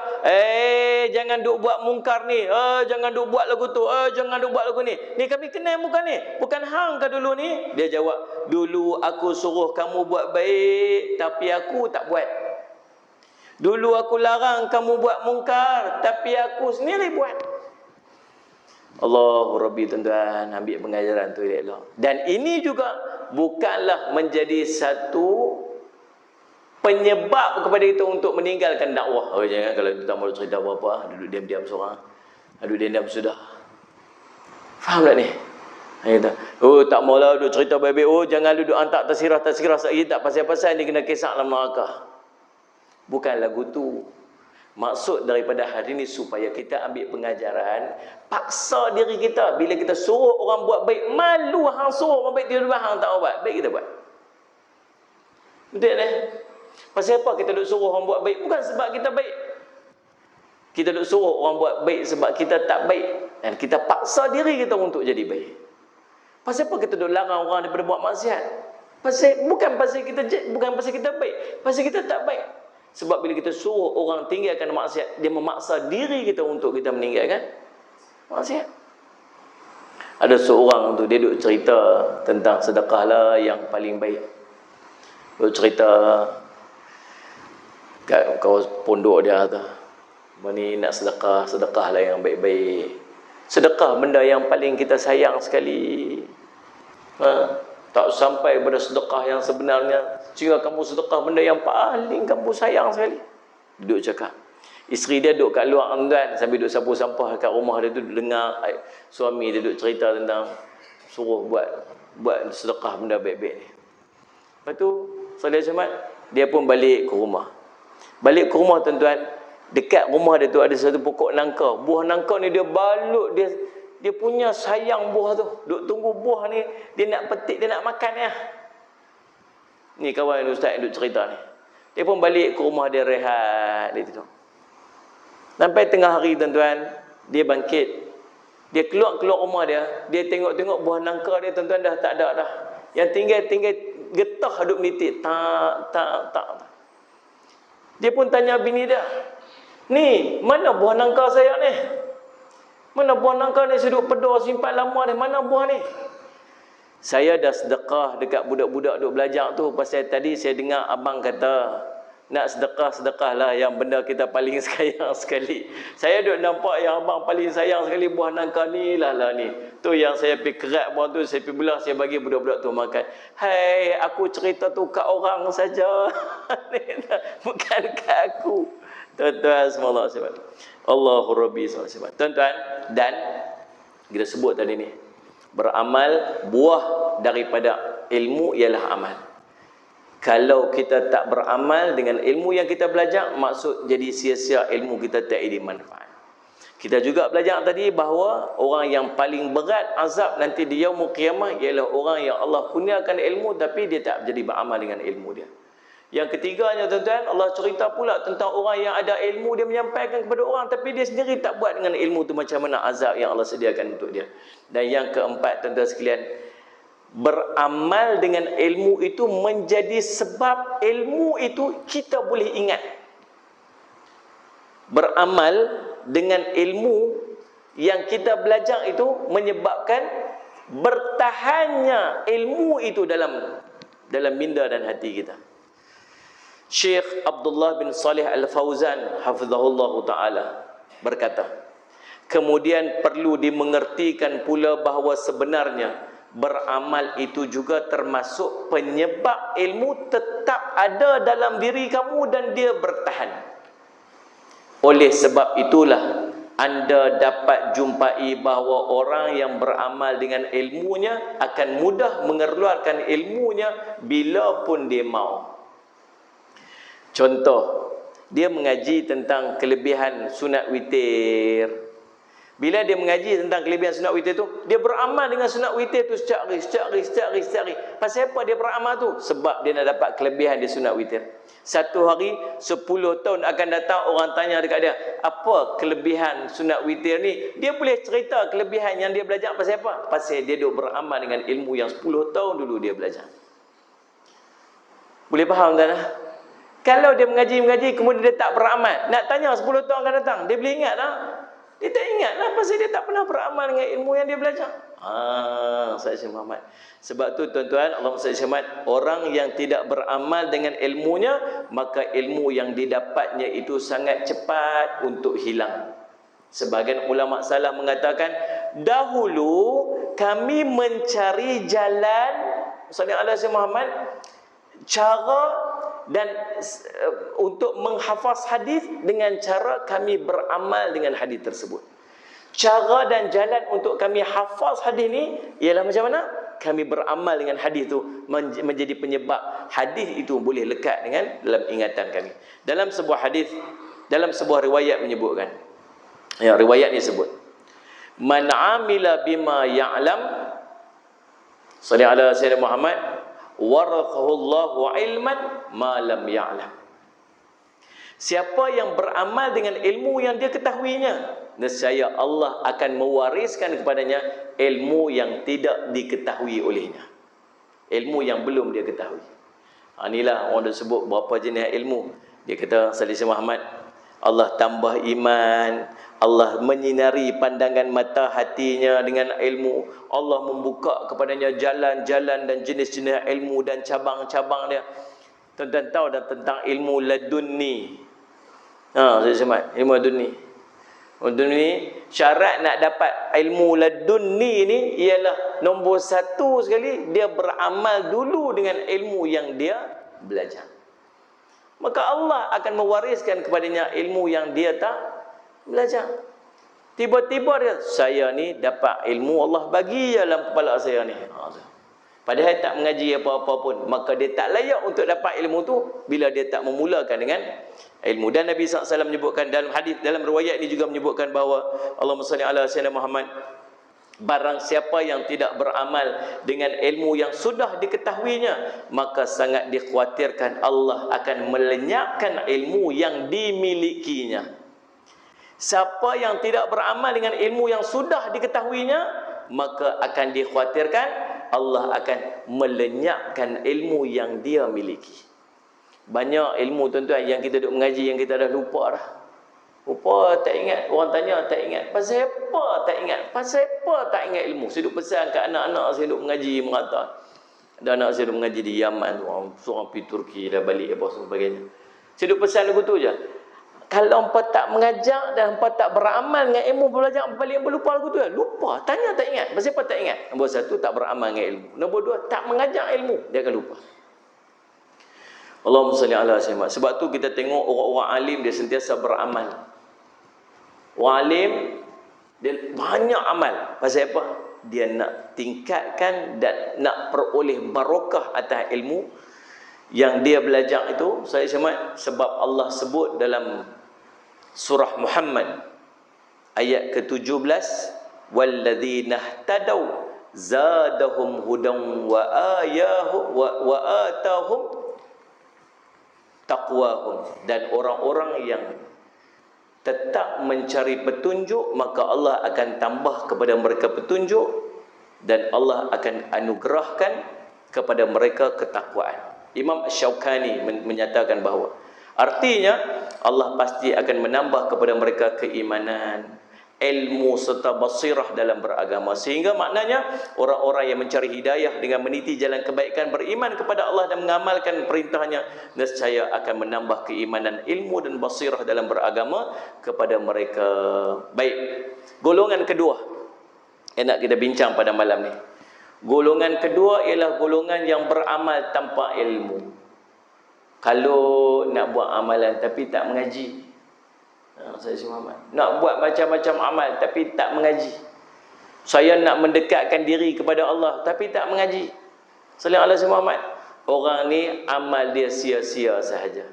jangan duk buat mungkar ni. Jangan duk buat lagu tu. Jangan duk buat lagu ni. Ni kami kenal muka ni. Bukan hang kau dulu ni. Dia jawab, dulu aku suruh kamu buat baik, tapi aku tak buat. Dulu aku larang kamu buat mungkar, tapi aku sendiri buat. Allahu Rabbi tuan-tuan, ambil pengajaran tu elok. Dan ini juga bukanlah menjadi satu penyebab kepada kita untuk meninggalkan dakwah. Jangan kalau kita mau cerita apa-apa, duduk diam-diam seorang. Duduk diam-diam sudah. Faham tak ni? Kata, tak maulah duduk cerita baik-baik. Jangan duduk hantar tersirah lagi, tak pasal-pasal ni kena kisah dalam neraka. Bukan lagu tu. Maksud daripada hari ni supaya kita ambil pengajaran, paksa diri kita bila kita suruh orang buat baik, malu hang suruh orang baik, tiba-tiba hang tak buat, baik kita buat. Betul tak? Pasal apa kita duk suruh orang buat baik? Bukan sebab kita baik. Kita duk suruh orang buat baik sebab kita tak baik. Dan kita paksa diri kita untuk jadi baik. Pasal apa kita duk larang orang daripada buat maksiat? Bukan pasal kita baik. Pasal kita tak baik. Sebab bila kita suruh orang tinggalkan maksiat, dia memaksa diri kita untuk kita meninggalkan maksiat. Ada seorang tu, dia duk cerita tentang sedekah lah yang paling baik. Duk cerita kat pondok dia tu, ni nak sedekah lah yang baik-baik. Sedekah benda yang paling kita sayang sekali. Tak sampai pada sedekah yang sebenarnya, sehingga kamu sedekah benda yang paling kamu sayang sekali. Duduk cakap, Isteri dia duduk kat luar tuan, sambil duduk sampah-sampah kat rumah dia tu, dengar suami dia duduk cerita tentang suruh buat sedekah benda baik-baik ni. Lepas tu Salih Ahmad dia pun balik ke rumah. Balik ke rumah tuan-tuan, dekat rumah dia tu ada satu pokok nangka. Buah nangka ni dia balut, dia punya sayang buah tu. Duk tunggu buah ni, dia nak petik, dia nak makan ya. Ni kawan ustaz yang duk cerita ni. Dia pun balik ke rumah dia, rehat, dia tidur. Sampai tengah hari tuan-tuan, dia bangkit. Dia keluar rumah dia tengok-tengok buah nangka dia tuan-tuan dah tak ada dah. Yang tinggal getah duk menitik. Tak. Dia pun tanya bini dia, "Ni, mana buah nangka saya ni? Mana buah nangka ni saya duk pedar simpan lama ni, mana buah ni?" "Saya dah sedekah dekat budak-budak duk belajar tu, pasal tadi saya dengar abang kata nak sedekah-sedekahlah yang benda kita paling sayang sekali. Saya duk nampak yang abang paling sayang sekali buah nangka ni lah ni. Tu yang saya pergi kerat buah tu, saya pergi belah, saya bagi budak-budak tu makan. Hai, aku cerita tu kat orang saja. Bukan kat aku." Tuan-tuan semua Allah. Allahu Rabbi SAW. Tuan-tuan, dan kita sebut tadi ni, beramal, buah daripada ilmu ialah amal. Kalau kita tak beramal dengan ilmu yang kita belajar, maksud jadi sia-sia ilmu kita, tak ada manfaat. Kita juga belajar tadi bahawa orang yang paling berat azab nanti di yaumul qiyamah ialah orang yang Allah kurniakan ilmu tapi dia tak jadi beramal dengan ilmu dia. Yang ketiganya tuan-tuan, Allah cerita pula tentang orang yang ada ilmu, dia menyampaikan kepada orang tapi dia sendiri tak buat dengan ilmu tu, macam mana azab yang Allah sediakan untuk dia. Dan yang keempat tuan-tuan sekalian, beramal dengan ilmu itu menjadi sebab ilmu itu kita boleh ingat. Beramal dengan ilmu yang kita belajar itu menyebabkan bertahannya ilmu itu dalam minda dan hati kita. Syekh Abdullah bin Salih Al-Fauzan hafizahullah ta'ala berkata, kemudian perlu dimengertikan pula bahawa sebenarnya beramal itu juga termasuk penyebab ilmu tetap ada dalam diri kamu dan dia bertahan. Oleh sebab itulah anda dapat jumpai bahawa orang yang beramal dengan ilmunya akan mudah mengeluarkan ilmunya bila pun dia mau. Contoh, dia mengaji tentang kelebihan sunat witir. Bila dia mengaji tentang kelebihan sunat witir tu, dia beramal dengan sunat witir tu setiap hari. Pasal apa dia beramal tu? Sebab dia nak dapat kelebihan di sunat witir. Satu hari 10 tahun akan datang orang tanya dekat dia, apa kelebihan sunat witir ni? Dia boleh cerita kelebihan yang dia belajar pasal apa? Pasal dia duk beramal dengan ilmu yang 10 tahun dulu dia belajar. Boleh faham tak? Kalau dia mengaji kemudian dia tak beramal, nak tanya 10 tahun akan datang, dia boleh ingat tak? Dia tak ingat lah, pasal dia tak pernah beramal dengan ilmu yang dia belajar. Saya Muhammad. Sebab tu tuan-tuan, Allah SWT, orang yang tidak beramal dengan ilmunya, maka ilmu yang didapatnya itu sangat cepat untuk hilang. Sebahagian ulama salah mengatakan, dahulu kami mencari jalan, Sallallahu Alaihi Muhammad, cara dan untuk menghafaz hadis dengan cara kami beramal dengan hadis tersebut. Cara dan jalan untuk kami hafaz hadis ni ialah macam mana? Kami beramal dengan hadis tu, menjadi penyebab hadis itu boleh lekat dengan dalam ingatan kami. Dalam sebuah hadis, dalam sebuah riwayat menyebutkan, ya, riwayat ni sebut, man amila bima ya'lam, sallallahu alaihi wasallam Muhammad, warathahullahu ilman ma lam ya'lam. Siapa yang beramal dengan ilmu yang dia ketahuinya, nescaya Allah akan mewariskan kepadanya ilmu yang tidak diketahui olehnya, ilmu yang belum dia ketahui. Inilah orang dah sebut berapa jenis ilmu. Dia kata Salih Muhammad, Allah tambah iman, Allah menyinari pandangan mata hatinya dengan ilmu, Allah membuka kepadanya jalan-jalan dan jenis-jenis ilmu dan cabang-cabang dia. Tuan-tuan tahu dah tentang ilmu ladunni. Saya semat ilmu ladunni. Ladunni, syarat nak dapat ilmu ladunni ni ialah nombor satu sekali, dia beramal dulu dengan ilmu yang dia belajar. maka Allah akan mewariskan kepadanya ilmu yang dia tak belajar. Tiba-tiba dia, saya ni dapat ilmu Allah bagi dalam kepala saya ni. Padahal tak mengaji apa-apa pun, maka dia tak layak untuk dapat ilmu tu bila dia tak memulakan dengan ilmu. Dan Nabi SAW menyebutkan dalam hadis, dalam riwayat ini juga menyebutkan bahawa Allahumma salli ala sayyidina Muhammad, barang siapa yang tidak beramal dengan ilmu yang sudah diketahuinya, maka sangat dikhawatirkan Allah akan melenyapkan ilmu yang dimilikinya. Siapa yang tidak beramal dengan ilmu yang sudah diketahuinya, maka akan dikhawatirkan Allah akan melenyapkan ilmu yang dia miliki. Banyak ilmu tuan-tuan yang kita duk mengaji yang kita dah lupa dah. Lupa, tak ingat. Orang tanya tak ingat. Pasal apa tak ingat? Pasal apa tak ingat ilmu? Saya duk pesan kat anak-anak saya duk mengaji mengata. Ada anak saya duk mengaji di Yaman, seorang pergi Turki dah balik apa sebagainya. Saya duk pesan lagu tu je. Kalau hampa tak mengajar dan hampa tak beramal dengan ilmu belajar, balik hampa lupa lagu tu ya? Lupa. Tanya tak ingat. Pasal apa tak ingat? Nombor satu, tak beramal dengan ilmu. Nombor dua, tak mengajar ilmu. Dia akan lupa. Allahumma salli ala sayyidina. Sebab tu kita tengok orang-orang alim dia sentiasa beramal. Orang alim dia banyak amal. Pasal apa? Dia nak tingkatkan dan nak peroleh barakah atas ilmu yang dia belajar itu. Saya semat sebab Allah sebut dalam surah Muhammad ayat ke-17, walladzina ihtadaw zadahum hudan wa atahum taqwahum. Dan orang-orang yang tetap mencari petunjuk, maka Allah akan tambah kepada mereka petunjuk dan Allah akan anugerahkan kepada mereka ketakwaan. Imam Syaukani menyatakan bahawa artinya Allah pasti akan menambah kepada mereka keimanan, ilmu serta basirah dalam beragama. Sehingga maknanya orang-orang yang mencari hidayah dengan meniti jalan kebaikan, beriman kepada Allah dan mengamalkan perintahnya, nescaya akan menambah keimanan, ilmu dan basirah dalam beragama kepada mereka. Baik, golongan kedua yang nak kita bincang pada malam ni. Golongan kedua ialah golongan yang beramal tanpa ilmu. Kalau nak buat amalan tapi tak mengaji, saya Muhammad, nak buat macam-macam amal tapi tak mengaji. Saya nak mendekatkan diri kepada Allah tapi tak mengaji. Sallallahu alaihi Muhammad. Orang ni amal dia sia-sia sahaja.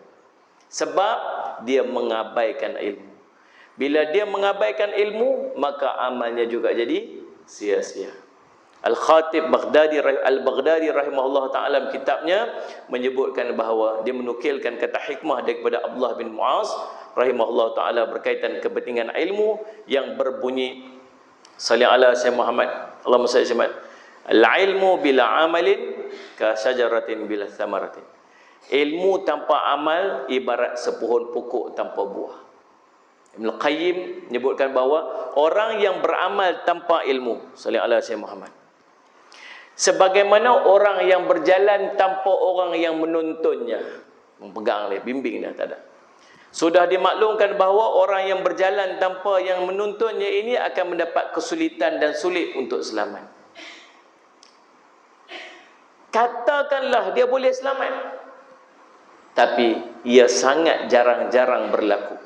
Sebab dia mengabaikan ilmu. Bila dia mengabaikan ilmu, maka amalnya juga jadi sia-sia. Al-Khatib Al-Baghdadi rahimahullah ta'ala dalam kitabnya menyebutkan bahawa dia menukilkan kata hikmah daripada Abdullah bin Mu'az rahimahullah ta'ala berkaitan kepentingan ilmu yang berbunyi, salli ala sayyidina Muhammad, Allahumma salli ala al-ilmu bila amalin ka syajaratin bila thamaratin. Ilmu tanpa amal ibarat sepohon pokok tanpa buah. Ibn Qayyim menyebutkan bahawa orang yang beramal tanpa ilmu, salli ala sayyidina Muhammad, sebagaimana orang yang berjalan tanpa orang yang menuntunnya. Mempegang dia, bimbing dah, tak ada. Sudah dimaklumkan bahawa orang yang berjalan tanpa yang menuntunnya ini akan mendapat kesulitan dan sulit untuk selamat. Katakanlah dia boleh selamat, tapi ia sangat jarang-jarang berlaku.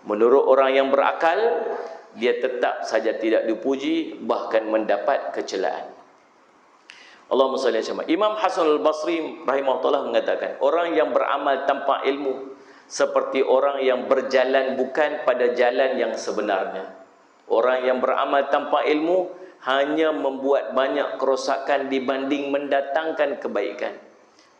Menurut orang yang berakal, dia tetap saja tidak dipuji, bahkan mendapat kecelaan. Allahumma salli alaihi wasallam. Imam Hasan al-Basri rahimahullah mengatakan, orang yang beramal tanpa ilmu seperti orang yang berjalan bukan pada jalan yang sebenarnya. Orang yang beramal tanpa ilmu hanya membuat banyak kerosakan dibanding mendatangkan kebaikan.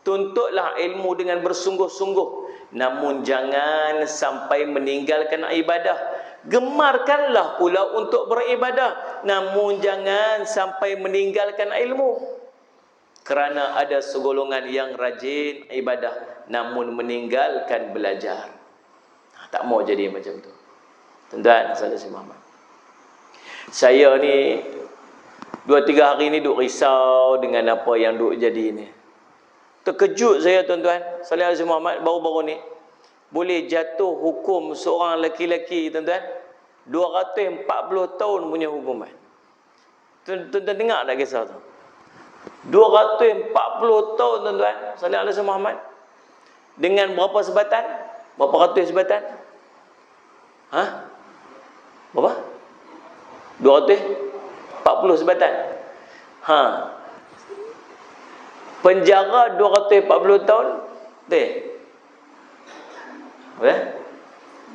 Tuntutlah ilmu dengan bersungguh-sungguh, namun jangan sampai meninggalkan ibadah. Gemarkanlah pula untuk beribadah, namun jangan sampai meninggalkan ilmu. Kerana ada segolongan yang rajin ibadah namun meninggalkan belajar. Tak mau jadi macam tu. Tuan-tuan, saudara Muhammad, saya ni 2-3 hari ni duk risau dengan apa yang duk jadi ni. Terkejut saya, tuan-tuan, saudara Muhammad, baru-baru ni boleh jatuh hukum seorang lelaki-lelaki, tuan-tuan, 240 tahun punya hukuman. Tuan-tuan dengar tak kisah tu? 240 tahun, tuan-tuan, sallallahu alaihi Muhammad. dengan berapa sebatan? Berapa ratus sebatan? Ha? Berapa? 240 sebatan. Ha. Penjara 240 tahun. Betul?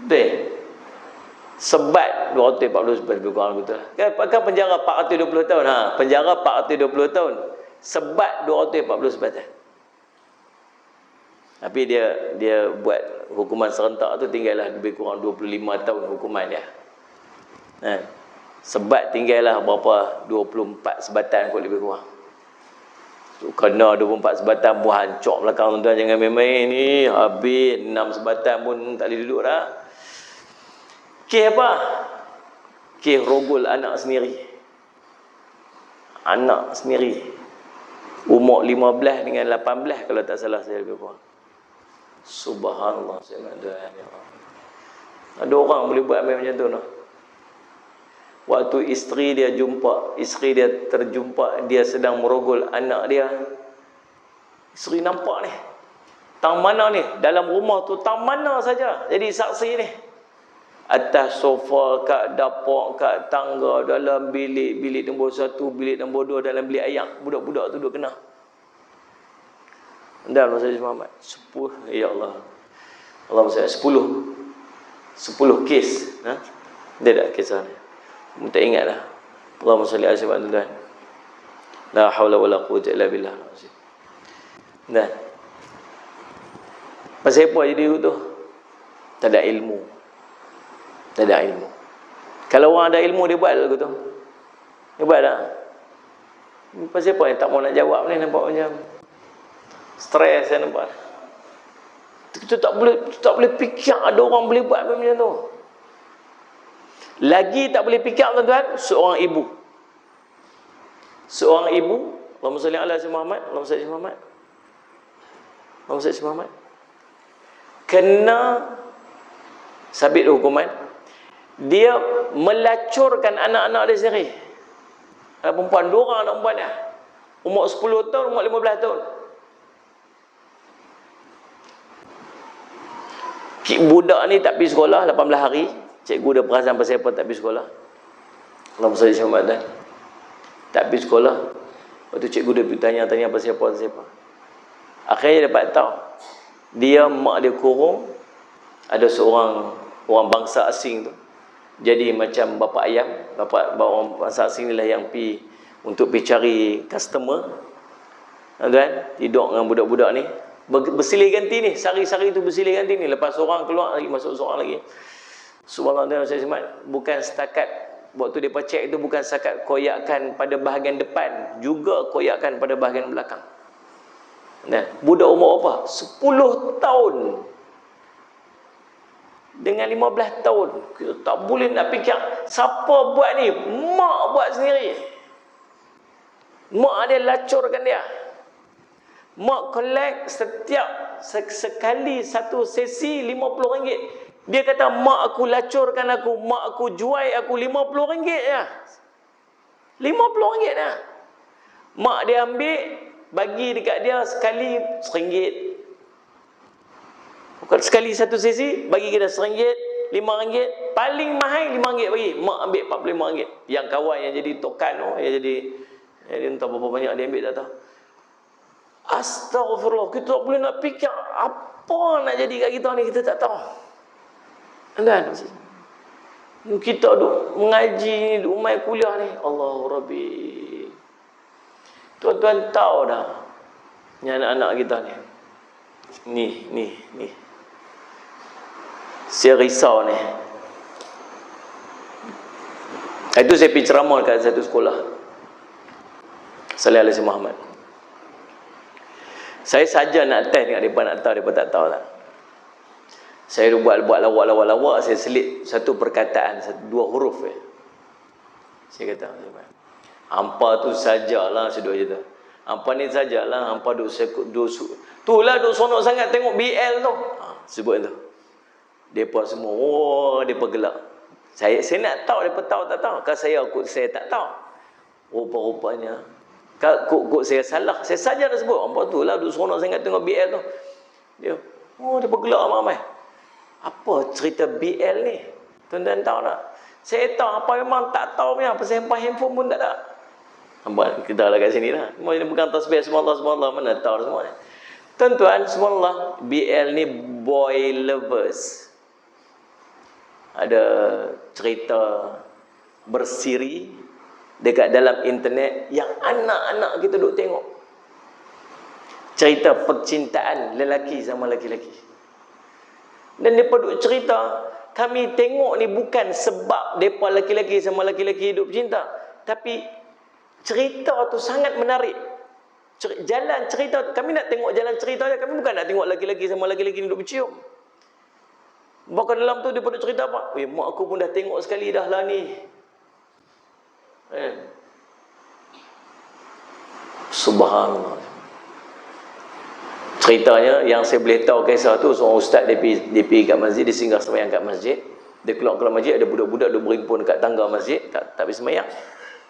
Betul? Sebat 240 sebat lebih kurang betul. Kan penjara 420 tahun. Ha, penjara 420 tahun. Sebat 240 sebatan. Tapi dia buat hukuman serentak tu tinggallah lebih kurang 25 tahun hukuman dia. Ha. Sebat tinggallah berapa? 24 sebatan kot lebih kurang. Kena 24 sebatan pun hancur belakang tuan-tuan, jangan main-main ni. Habis 6 sebatan pun tak boleh duduk dah. Kes apa? Kes rogol anak sendiri. Anak sendiri. Umur 15 dengan 18 kalau tak salah saya lebih kurang. Subhanallah, saya nak doa ya Allah. Ada orang boleh buat macam tu noh. Waktu isteri dia terjumpa, dia sedang merogol anak dia. Isteri nampak ni. Tang mana ni? Dalam rumah tu tang mana saja. Jadi saksi ni. Atas sofa, kat dapur, kat tangga, dalam bilik nombor 1, bilik nombor 2, dalam bilik ayam. Budak-budak tu duduk kena. Dan Rasulullah Muhammad 10, ya Allah. Allah Maksudnya 10 kes. Ha? Dia tak kisah ni. Tak ingat lah. Allahumma salli ala sayyidina Muhammad. La hawla wala quwwata illa billah. Dan pasal apa jadi tu? Tak ada ilmu. Tak ada ilmu. Kalau orang ada ilmu dia buat lagu tu. Dia buat tak? Pasal apa yang tak mau nak jawab ni, nampak macam stres saya nampak. Kita tak boleh fikir ada orang boleh buat macam tu. Lagi tak boleh fikir tuan-tuan, seorang ibu. Allahumma salli ala sayyidina Muhammad, Allahumma salli ala Muhammad. Allahumma salli ala Muhammad. Kena sabit hukuman. Dia melacurkan anak-anak dia sendiri. Ada perempuan, 2 orang anak perempuan dia. Umur 10 tahun, umur 15 tahun. Budak ni tak pergi sekolah 18 hari. Cikgu dia perasan pasal apa tak pergi sekolah. Allahumma salli ala Muhammad. Tak pergi sekolah. Lepas tu cikgu dia tanya-tanya pasal apa. Akhirnya dia dapat tahu. Dia, mak dia kurung. Ada seorang orang bangsa asing tu. Jadi macam bapa ayam. Bapa orang bangsa asing ni lah yang pergi untuk pergi cari customer. Tuan, tidur dengan budak-budak ni. Bersilih ganti ni. Sari-sari tu bersilih ganti ni. Lepas seorang keluar lagi, masuk seorang lagi. Subhanallah, saya semat. Bukan setakat waktu mereka cek itu, bukan setakat koyakan pada bahagian depan, juga koyakan pada bahagian belakang. Dan budak umur apa? 10 tahun dengan 15 tahun. Kita tak boleh nak fikir siapa buat ni. Mak buat sendiri. Mak dia lacurkan dia. Mak collect setiap sekali satu sesi RM50. Dia kata, mak aku lacurkan aku, mak aku jual aku RM50 je. RM50 je. Mak dia ambil, bagi dekat dia sekali RM1. Bukan sekali satu sesi, bagi kita RM1, RM5. Paling mahal RM5 bagi. Mak ambil RM45. Yang kawan yang jadi tokan tu, yang jadi entah berapa banyak dia ambil, tak tahu. Astaghfirullah, kita tak boleh nak fikir apa nak jadi kat kita ni, kita tak tahu. Dan kita duk mengaji ni, duk main kuliah ni, Allahu Rabbi. Tuan-tuan tahu dah, ni anak-anak kita ni. Ni. Saya risau ni. Itu saya pergi ceramah kat satu sekolah. Sallallahu alaihi Muhammad. Saya saja nak test dekat mereka, nak tahu, mereka tak tahu lah. Saya buat lawak, saya selit satu perkataan, 2 huruf. Saya kata, hampa tu sajalah, sedut je tu. Hampa ni sajalah, hampa itulah duk sonok sangat tengok BL tu. Sebut tu. Depa semua, depa gelak. Saya nak tahu, depa tahu tak tahu. Kalau saya tak tahu. Rupa-rupanya kok saya salah. Saya saja dah sebut, hampa tu lah duk sonok sangat tengok BL tu. Dia, Oh, dia bergelak ramai. Apa cerita BL ni? Tuan-tuan tahu tak? Saya tahu apa memang tak tahu punya. Pasal handphone pun tak ada. Nampak kita lah kat sini lah. Ini bukan tasbih subhanallah, mana tahu semua ni. Tuan-tuan, subhanallah, BL ni boy lovers. Ada cerita bersiri dekat dalam internet yang anak-anak kita duk tengok. Cerita percintaan lelaki sama lelaki-lelaki. Dan mereka duk cerita, kami tengok ni bukan sebab mereka lelaki-lelaki sama lelaki-lelaki hidup bercinta, tapi cerita tu sangat menarik. Jalan cerita, kami nak tengok jalan cerita je, kami bukan nak tengok lelaki-lelaki sama lelaki-lelaki hidup bercium. Bahkan dalam tu dia duk cerita apa? Mak aku pun dah tengok sekali dah lah ni. Subhanallah. Ceritanya yang saya boleh tahu kisah tu, seorang ustaz dia pergi kat masjid, dia singgah sembahyang kat masjid. Dia keluar masjid, ada budak-budak duk berhimpun kat tangga masjid, tak pergi sembahyang.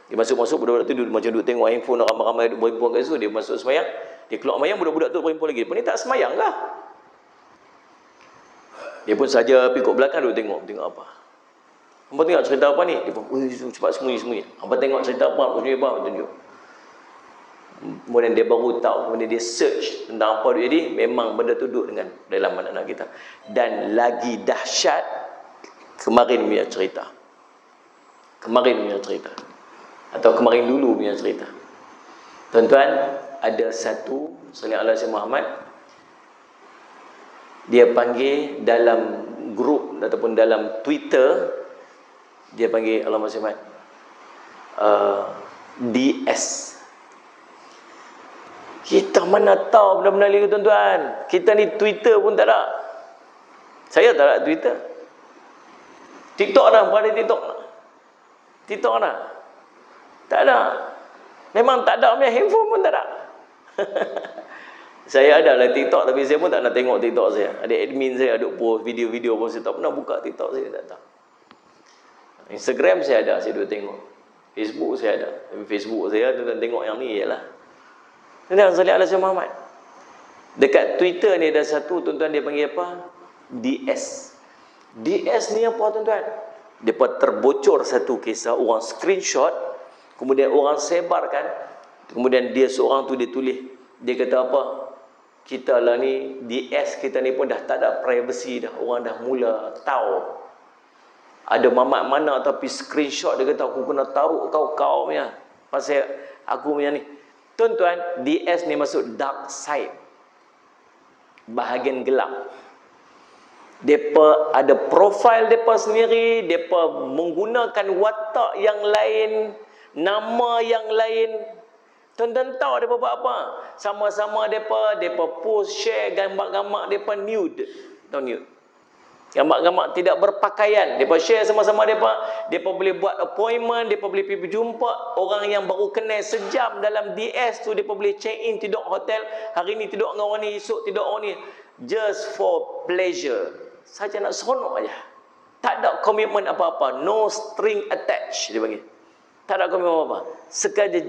Dia masuk budak-budak tu macam duk tengok handphone ramai-ramai duk berhimpun kat situ. Dia masuk sembahyang, dia keluar sembahyang, budak-budak tu berhimpun lagi. Apa ni tak sembahyang kah? Dia pun saja pergi kat belakang duk tengok apa. Hangpa tengok cerita apa ni? Dia pun cepat sembunyi. Hangpa tengok cerita apa? Tunjuk. Kemudian dia baru tahu, kemudian dia search tentang apa dia jadi, memang benda tu duduk dengan dalam anak-anak kita. Dan lagi dahsyat, kemarin punya cerita. Atau kemarin dulu punya cerita. Tuan-tuan, ada satu sallallahu alaihi wasallam Muhammad, dia panggil dalam grup ataupun dalam Twitter, dia panggil Allahumma salli DS. Kita mana tahu benda-benda ni tuan-tuan. Kita ni Twitter pun tak ada. Saya tak ada Twitter. TikTok dah, pada TikTok dah. Tak ada. Memang tak ada, punya handphone pun tak ada. Saya ada lah TikTok, tapi saya pun tak nak tengok TikTok saya. Ada admin saya duk post video-video pun, saya tak pernah buka TikTok saya, tak tahu. Instagram saya ada, saya duk tengok. Facebook saya ada. Tapi Facebook saya tuan-tuan tengok yang ni ialah Tuan-tuan sallallahu alaihi wasallam Muhammad. Dekat Twitter ni ada satu tuan-tuan, dia panggil apa? DS. DS ni apa tuan-tuan? Depa terbocor satu kisah, orang screenshot, kemudian orang sebarkan, kemudian dia seorang tu dia tulis, dia kata apa? Kita lah ni, DS kita ni pun dah tak ada privacy dah. Orang dah mula tahu. Ada mamat mana tapi screenshot, dia kata aku kena taruh kau punya pasal aku punya ni. Tuan-tuan, DS ni masuk dark side, bahagian gelap. Depa ada profil depa sendiri, depa menggunakan watak yang lain, nama yang lain. Tuan-tuan tahu depa buat apa? Sama-sama depa post share gambar-gambar depa nude. Tahu nude? Gambar-gambar tidak berpakaian. Depa share sama-sama depa boleh buat appointment, depa boleh pergi berjumpa orang yang baru kenal sejam dalam DS tu, depa boleh check in tidur hotel, hari ni tidur dengan orang ni, esok tidur orang ni, just for pleasure. Saja nak seronok aja. Tak ada komitmen apa-apa, no string attached dia panggil. Tak ada komitmen apa-apa. Sekadar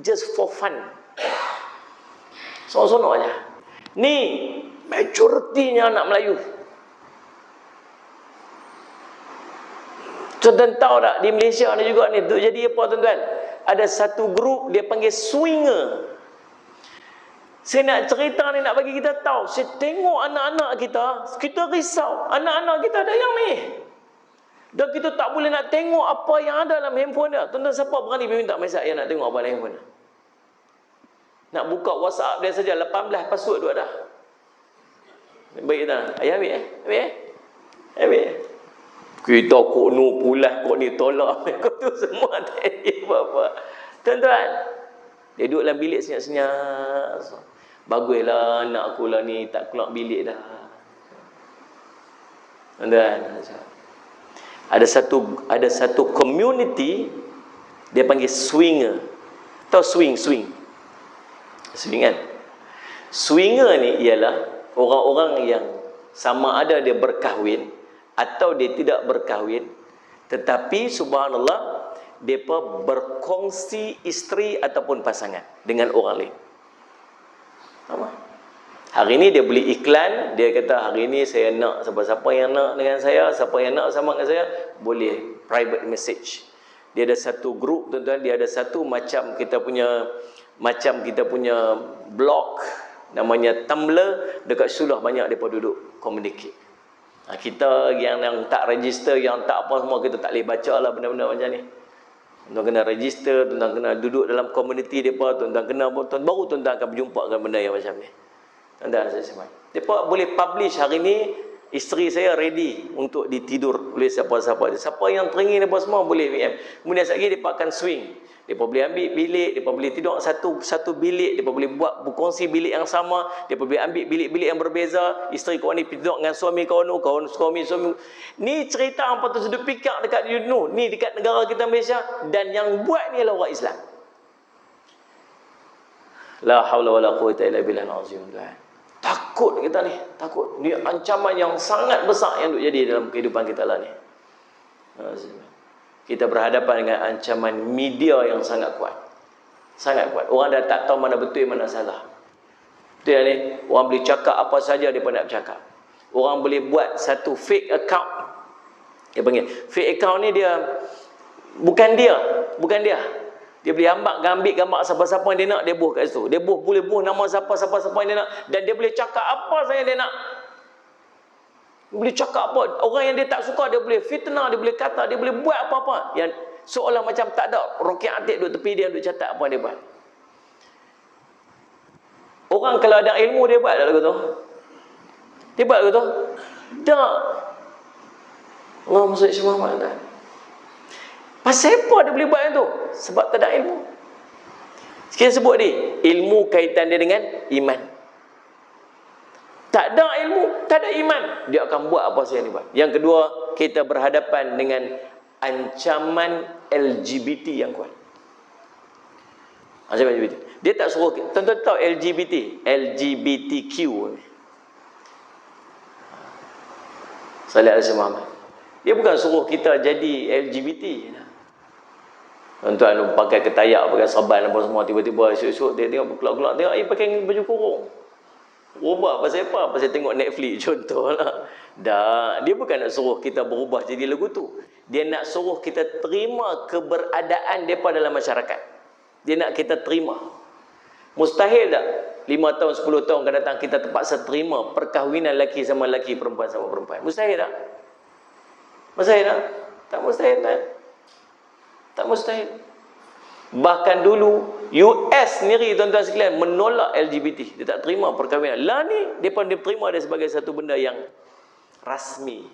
just for fun. Seronok aja. Ni majoritinya anak Melayu. Tuan-tuan tahu tak, di Malaysia ada juga ni, jadi apa tuan-tuan? Ada satu grup dia panggil swinger. Saya nak cerita ni, nak bagi kita tahu. Saya tengok anak-anak kita risau. Anak-anak kita ada yang ni. Dan kita tak boleh nak tengok apa yang ada dalam handphone dia. Tuan-tuan, siapa berani minta mesej yang nak tengok apa dalam handphone dia? Nak buka WhatsApp dia saja, 18 password tu ada. Baik tak? Ayah ambil ambil. Kita kok nu pulas, kok ni tolak, kok tu semua tak ada apa-apa. Tuan-tuan, dia duduk dalam bilik senyap-senyap. Baguslah anak aku lah ni tak keluar bilik dah. Tuan-tuan, ada satu community dia panggil swinger. Tahu swing kan? Swinger ni ialah orang-orang yang sama ada dia berkahwin atau dia tidak berkahwin, tetapi subhanallah mereka berkongsi isteri ataupun pasangan dengan orang lain. Apa? Hari ni dia beli iklan, dia kata hari ni saya nak siapa-siapa yang nak dengan saya, siapa yang nak sama dengan saya, boleh private message. Dia ada satu grup tuan-tuan, dia ada satu macam kita punya blog namanya Tumblr, dekat sulah banyak depa duduk communicate. Kita yang tak register, yang tak apa semua, kita tak boleh baca lah benda-benda macam ni. Tuan-tuan kena register, tuan-tuan kena duduk dalam komuniti depa, tuan-tuan kena baru tuan-tuan akan berjumpa dengan benda yang macam ni. Tuan-tuan saya semai. Depa boleh publish hari ni, isteri saya ready untuk ditidur oleh siapa-siapa. Siapa yang teringin depa semua boleh PM. Kemudian sekali depa akan swing. Depa boleh ambil bilik, depa boleh tidur satu bilik, depa boleh buat berkongsi bilik yang sama, depa boleh ambil bilik-bilik yang berbeza, isteri kawan ni tidur dengan suami kawan tu, kawan suami. Ni cerita hang patut duduk pikir dekat ni dekat negara kita Malaysia, dan yang buat ni adalah orang Islam. La haula wala quwwata illa billahil azim. Takut kita ni, takut. Ni ancaman yang sangat besar yang duk jadi dalam kehidupan kita lah ni. Kita berhadapan dengan ancaman media yang sangat kuat. Sangat kuat. Orang dah tak tahu mana betul mana salah. Betul ni, orang boleh cakap apa saja dia pun nak bercakap. Orang boleh buat satu fake account. Dia panggil fake account ni, dia bukan dia. Dia boleh ambil gambar siapa-siapa yang dia nak, dia buh kat situ. Dia boleh buh nama siapa-siapa yang dia nak, dan dia boleh cakap apa saja dia nak. Boleh cakap apa. Orang yang dia tak suka, dia boleh fitnah, dia boleh kata, dia boleh buat apa-apa. Yang seolah macam tak ada Rokiat Atik duduk tepi dia, duduk catat apa dia buat. Orang kalau ada ilmu, dia buat tak lagu tu? Dia buat lagu tu? Tak. Allah Muhammad SAW. Pasal apa dia boleh buat yang tu? Sebab tak ada ilmu. Sekian sebut ni, ilmu kaitan dia dengan iman. Tak ada ilmu, tak ada iman, dia akan buat apa saja dia buat. Yang kedua, kita berhadapan dengan ancaman LGBT yang kuat. Ancaman LGBT. Dia tak suruh, tuan-tuan tahu LGBTQ ni. Salih Alaihi Muhammad. Dia bukan suruh kita jadi LGBT. Tuan-tuan pakai ketayak, pakai serban apa semua, tiba-tiba esok-esok dia tengok kelak-kelak, tengok pakai baju kurung. Berubah pasal apa? Pasal tengok Netflix contohlah. Dah, dia bukan nak suruh kita berubah jadi lagu tu. Dia nak suruh kita terima keberadaan depa dalam masyarakat. Dia nak kita terima. Mustahil tak 5 tahun 10 tahun akan datang kita terpaksa terima perkahwinan lelaki sama lelaki, perempuan sama perempuan? Mustahil tak? Mustahil tak? Tak mustahil tak? Tak mustahil. Bahkan dulu US sendiri tuan-tuan sekalian menolak LGBT. Dia tak terima perkahwinan. Lah ni dia pun dia terima dia sebagai satu benda yang rasmi.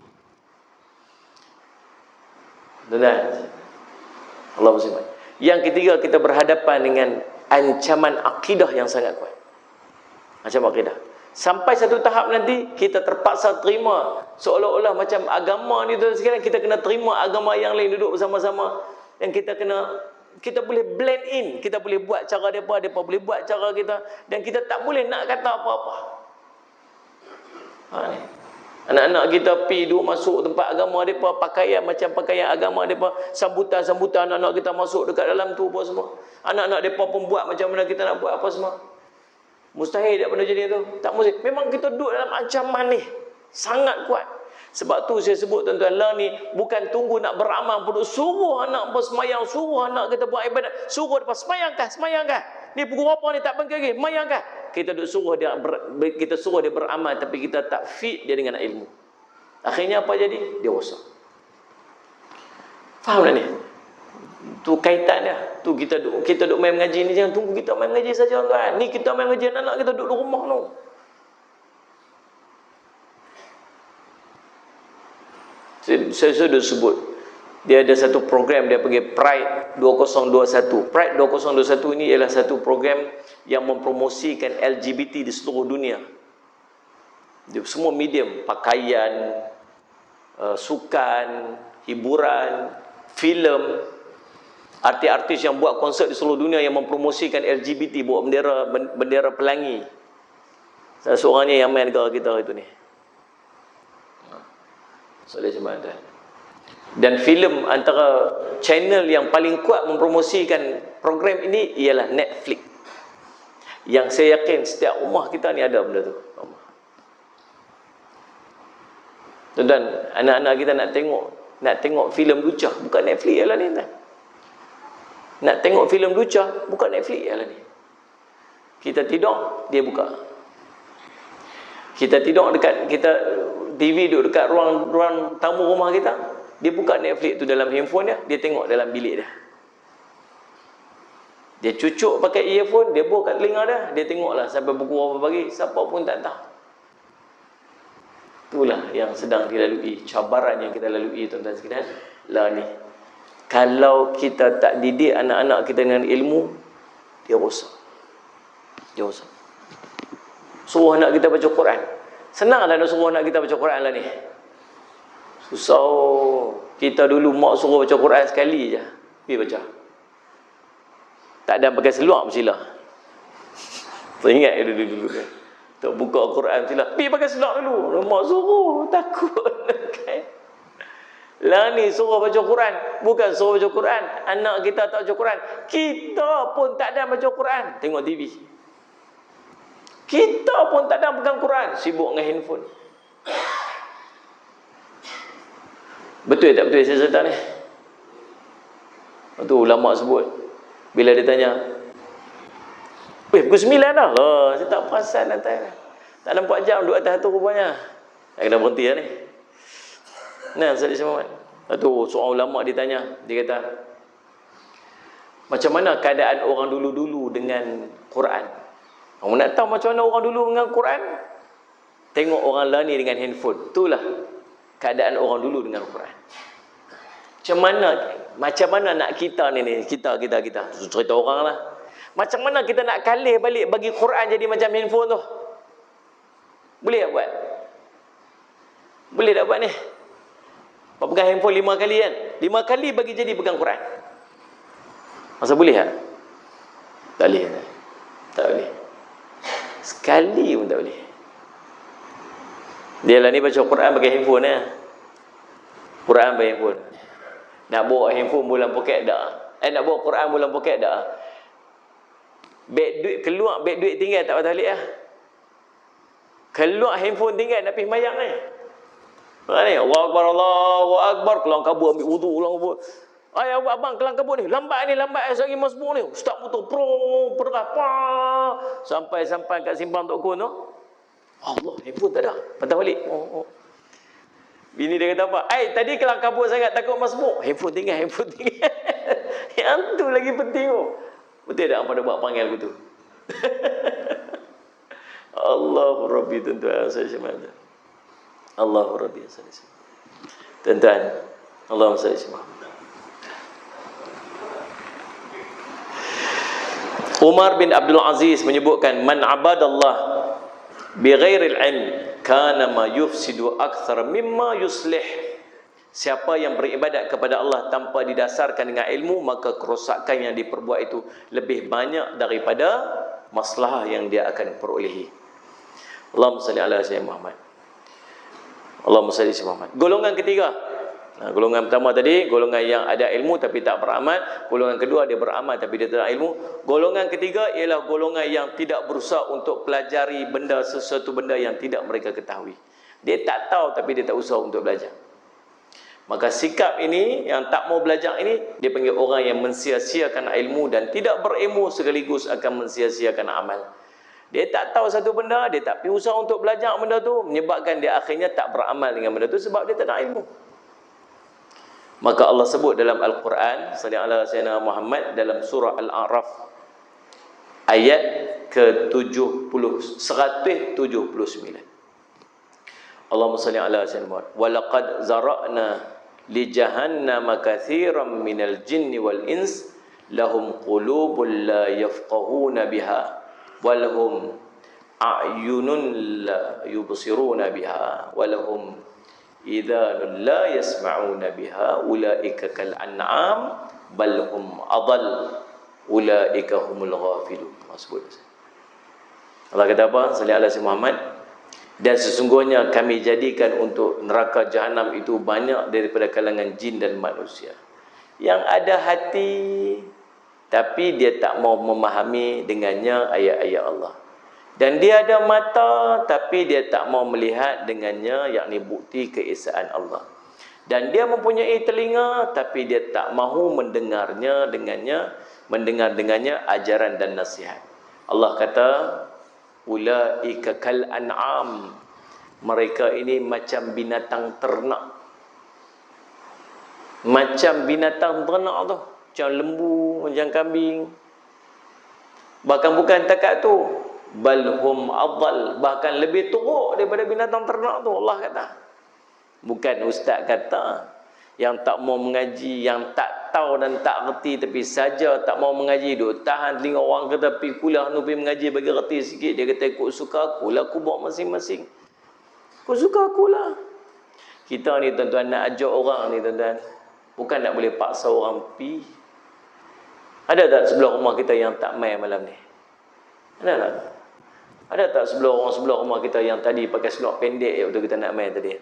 Tuan-tuan, Allah berfirman. Yang ketiga, kita berhadapan dengan ancaman akidah yang sangat kuat. Ancaman akidah. Sampai satu tahap nanti kita terpaksa terima seolah-olah macam agama ni tuan-tuan sekalian, kita kena terima agama yang lain duduk bersama-sama. Yang kita boleh blend in, kita boleh buat cara depa, depa boleh buat cara kita, dan kita tak boleh nak kata apa-apa. Ni. Anak-anak kita pi duduk masuk tempat agama depa, pakaian macam pakaian agama depa, sambutan-sambutan anak-anak kita masuk dekat dalam tu apa semua. Anak-anak depa pun buat macam mana kita nak buat apa semua. Mustahil tak benda jadi tu? Tak mustahil. Memang kita duduk dalam ancaman ni sangat kuat. Sebab tu saya sebut tuan-tuan lah ni, bukan tunggu nak beramal pun suruh anak bersemayang, suruh anak kita buat ibadat, suruh dia semayangkah. Ni pukul berapa ni tak bangkit lagi, semayangkah. Kita duk suruh dia beramal, tapi kita tak fit dia dengan ilmu. Akhirnya apa jadi? Dia rosak. Faham tak ni? Tu kaitan dia. Tu kita duk main mengaji ni, jangan tunggu kita main mengaji saja tuan. Ni kita main mengaji, anak kita duduk di rumah tu. Saya sudah sebut, dia ada satu program dia panggil Pride 2021. Pride 2021 ini ialah satu program yang mempromosikan LGBT di seluruh dunia. Di semua medium, pakaian, sukan, hiburan, filem, artis-artis yang buat konsert di seluruh dunia yang mempromosikan LGBT, bawa bendera pelangi. Salah seorangnya yang main negara kita itu ni. Dan filem antara channel yang paling kuat mempromosikan program ini ialah Netflix. Yang saya yakin setiap rumah kita ni ada benda tu. Dan anak-anak kita nak tengok filem lucah, bukan Netflix lah ni. Nak tengok filem lucah, bukan Netflix lah ni. Kita tidur, dia buka. Kita tidur dekat TV duduk dekat ruang tamu rumah kita, dia buka Netflix tu dalam handphone dia tengok dalam bilik dia. Dia cucuk pakai earphone, dia bawa kat telinga dia tengoklah sampai pukul berapa pagi, siapa pun tak tahu. Itulah yang sedang dilalui, cabaran yang kita lalui tuan-tuan sekalian. Lah ni, kalau kita tak didik anak-anak kita dengan ilmu, dia rosak. Suruh anak kita baca Quran. Senang tak nak suruh anak kita baca Quran lah ni? Susah. Kita dulu mak suruh baca Quran sekali je, pergi baca. Tak ada pakai seluar mestilah. Saya ingat dulu kan. Tak buka Quran mestilah, pergi pakai seluar dulu. Mak suruh, takut kan. Lah ni suruh baca Quran, bukan suruh baca Quran. Anak kita tak baca Quran, kita pun tak ada baca Quran, tengok TV. Kita pun tak ada pegang Quran, sibuk dengan handphone. Betul tak betul saya cerita ni? Tu ulama sebut, bila dia tanya, pukul 9 dah. Saya tak perasan atas. Tak nampak jam duduk atas tu rupanya. Saya kena berhenti lah ni. Nah, Ustaz Ismail. Tu seorang ulama ditanya, dia kata, macam mana keadaan orang dulu-dulu dengan Quran? Kamu nak tahu macam mana orang dulu dengan Quran? Tengok orang lain dengan handphone. Itulah keadaan orang dulu dengan Quran. Macam mana nak kita ni kita cerita orang lah. Macam mana kita nak kalih balik bagi Quran jadi macam handphone tu? Boleh tak buat? Boleh tak buat ni? Pegang handphone 5 kali kan? 5 kali bagi jadi pegang Quran. Masa boleh tak? Tak boleh. Tak boleh. Sekali pun tak boleh. Dia lah ni baca Quran pakai handphone lah. Quran pakai handphone. Nak bawa handphone bulan poket dah. Nak bawa Quran bulan poket dah. Keluar beg duit tinggal tak patah balik lah. Keluar handphone tinggal nak pergi mayang ni. Allahu Akbar, Allahu Akbar. Kelang kabut ambil wudu, kelang kabut. Ayah abang kelang kabut ni. Lambat sehari masbuk ni. Ustaz motor perah. Sampai kat simpang Tok Kun tu. Allah, handphone tak ada. Patah balik. Bini dia kata apa? Tadi kelang kabut sangat takut masbuk. Handphone tinggal. Yang tu lagi penting tu. Betul tak pada buat panggil begitu? Allahu Rabbi, tuan-tuan saya semata. Allahu Rabbi sallallahu. Tuan-tuan, Allahumma salli alaihi. Umar bin Abdul Aziz menyebutkan, man abadallah bighairil ilm kana ma yufsidu akthar mimma yuslih. Siapa yang beribadat kepada Allah tanpa didasarkan dengan ilmu, maka kerosakan yang diperbuat itu lebih banyak daripada maslahah yang dia akan perolehi. Allahumma salli ala sayyidina Muhammad. Allahumma salli ala Muhammad. Golongan ketiga. Golongan pertama tadi, golongan yang ada ilmu tapi tak beramal. Golongan kedua, dia beramal tapi dia tak ada ilmu. Golongan ketiga ialah golongan yang tidak berusaha untuk pelajari sesuatu benda yang tidak mereka ketahui. Dia tak tahu tapi dia tak usaha untuk belajar. Maka sikap ini, yang tak mau belajar ini, dia panggil orang yang mensia-siakan ilmu dan tidak berilmu sekaligus akan mensia-siakan amal. Dia tak tahu satu benda, dia tak pergi usaha untuk belajar benda tu, menyebabkan dia akhirnya tak beramal dengan benda tu sebab dia tak ada ilmu. Maka Allah sebut dalam Al-Quran, sallallahu alaihi wasallam Muhammad, dalam surah Al-A'raf ayat ke-179. Allahumma salli ala sayyidina Muhammad. Wa laqad zara'na li jahannama katsiran minal jinni wal ins lahum qulubun la yafqahuna biha wa lahum a'yunun la yubsiruna biha wa lahum idhanun la yasma'una biha ulaika kal an'am bal hum adall ulaika humul ghafilun. Allah kata apa? Salli ala sayyidina Muhammad. Dan sesungguhnya kami jadikan untuk neraka jahanam itu banyak daripada kalangan jin dan manusia yang ada hati tapi dia tak mau memahami dengannya ayat-ayat Allah. Dan dia ada mata, tapi dia tak mau melihat dengannya, yakni bukti keesaan Allah. Dan dia mempunyai telinga, tapi dia tak mahu mendengarnya dengannya ajaran dan nasihat. Allah kata, ulaika kal an'am. Mereka ini macam binatang ternak. Macam binatang ternak tu, macam lembu, macam kambing. Bahkan bukan takat tu, balhum adhal, bahkan lebih teruk daripada binatang ternak tu. Allah kata, bukan ustaz kata, yang tak mau mengaji, yang tak tahu dan tak reti, tapi saja tak mau mengaji, duk tahan telinga orang kata pergi kuliah nu, pergi mengaji bagi reti sikit. Dia kata ikut suka aku lah, aku buat masing-masing, ikut suka aku lah. Kita ni tuan-tuan nak ajak orang ni tuan-tuan, bukan nak boleh paksa orang pi. Ada tak sebelah rumah kita yang tak main malam ni? Ada tak? Ada tak sebelah rumah kita yang tadi pakai seluar pendek waktu kita nak main tadi?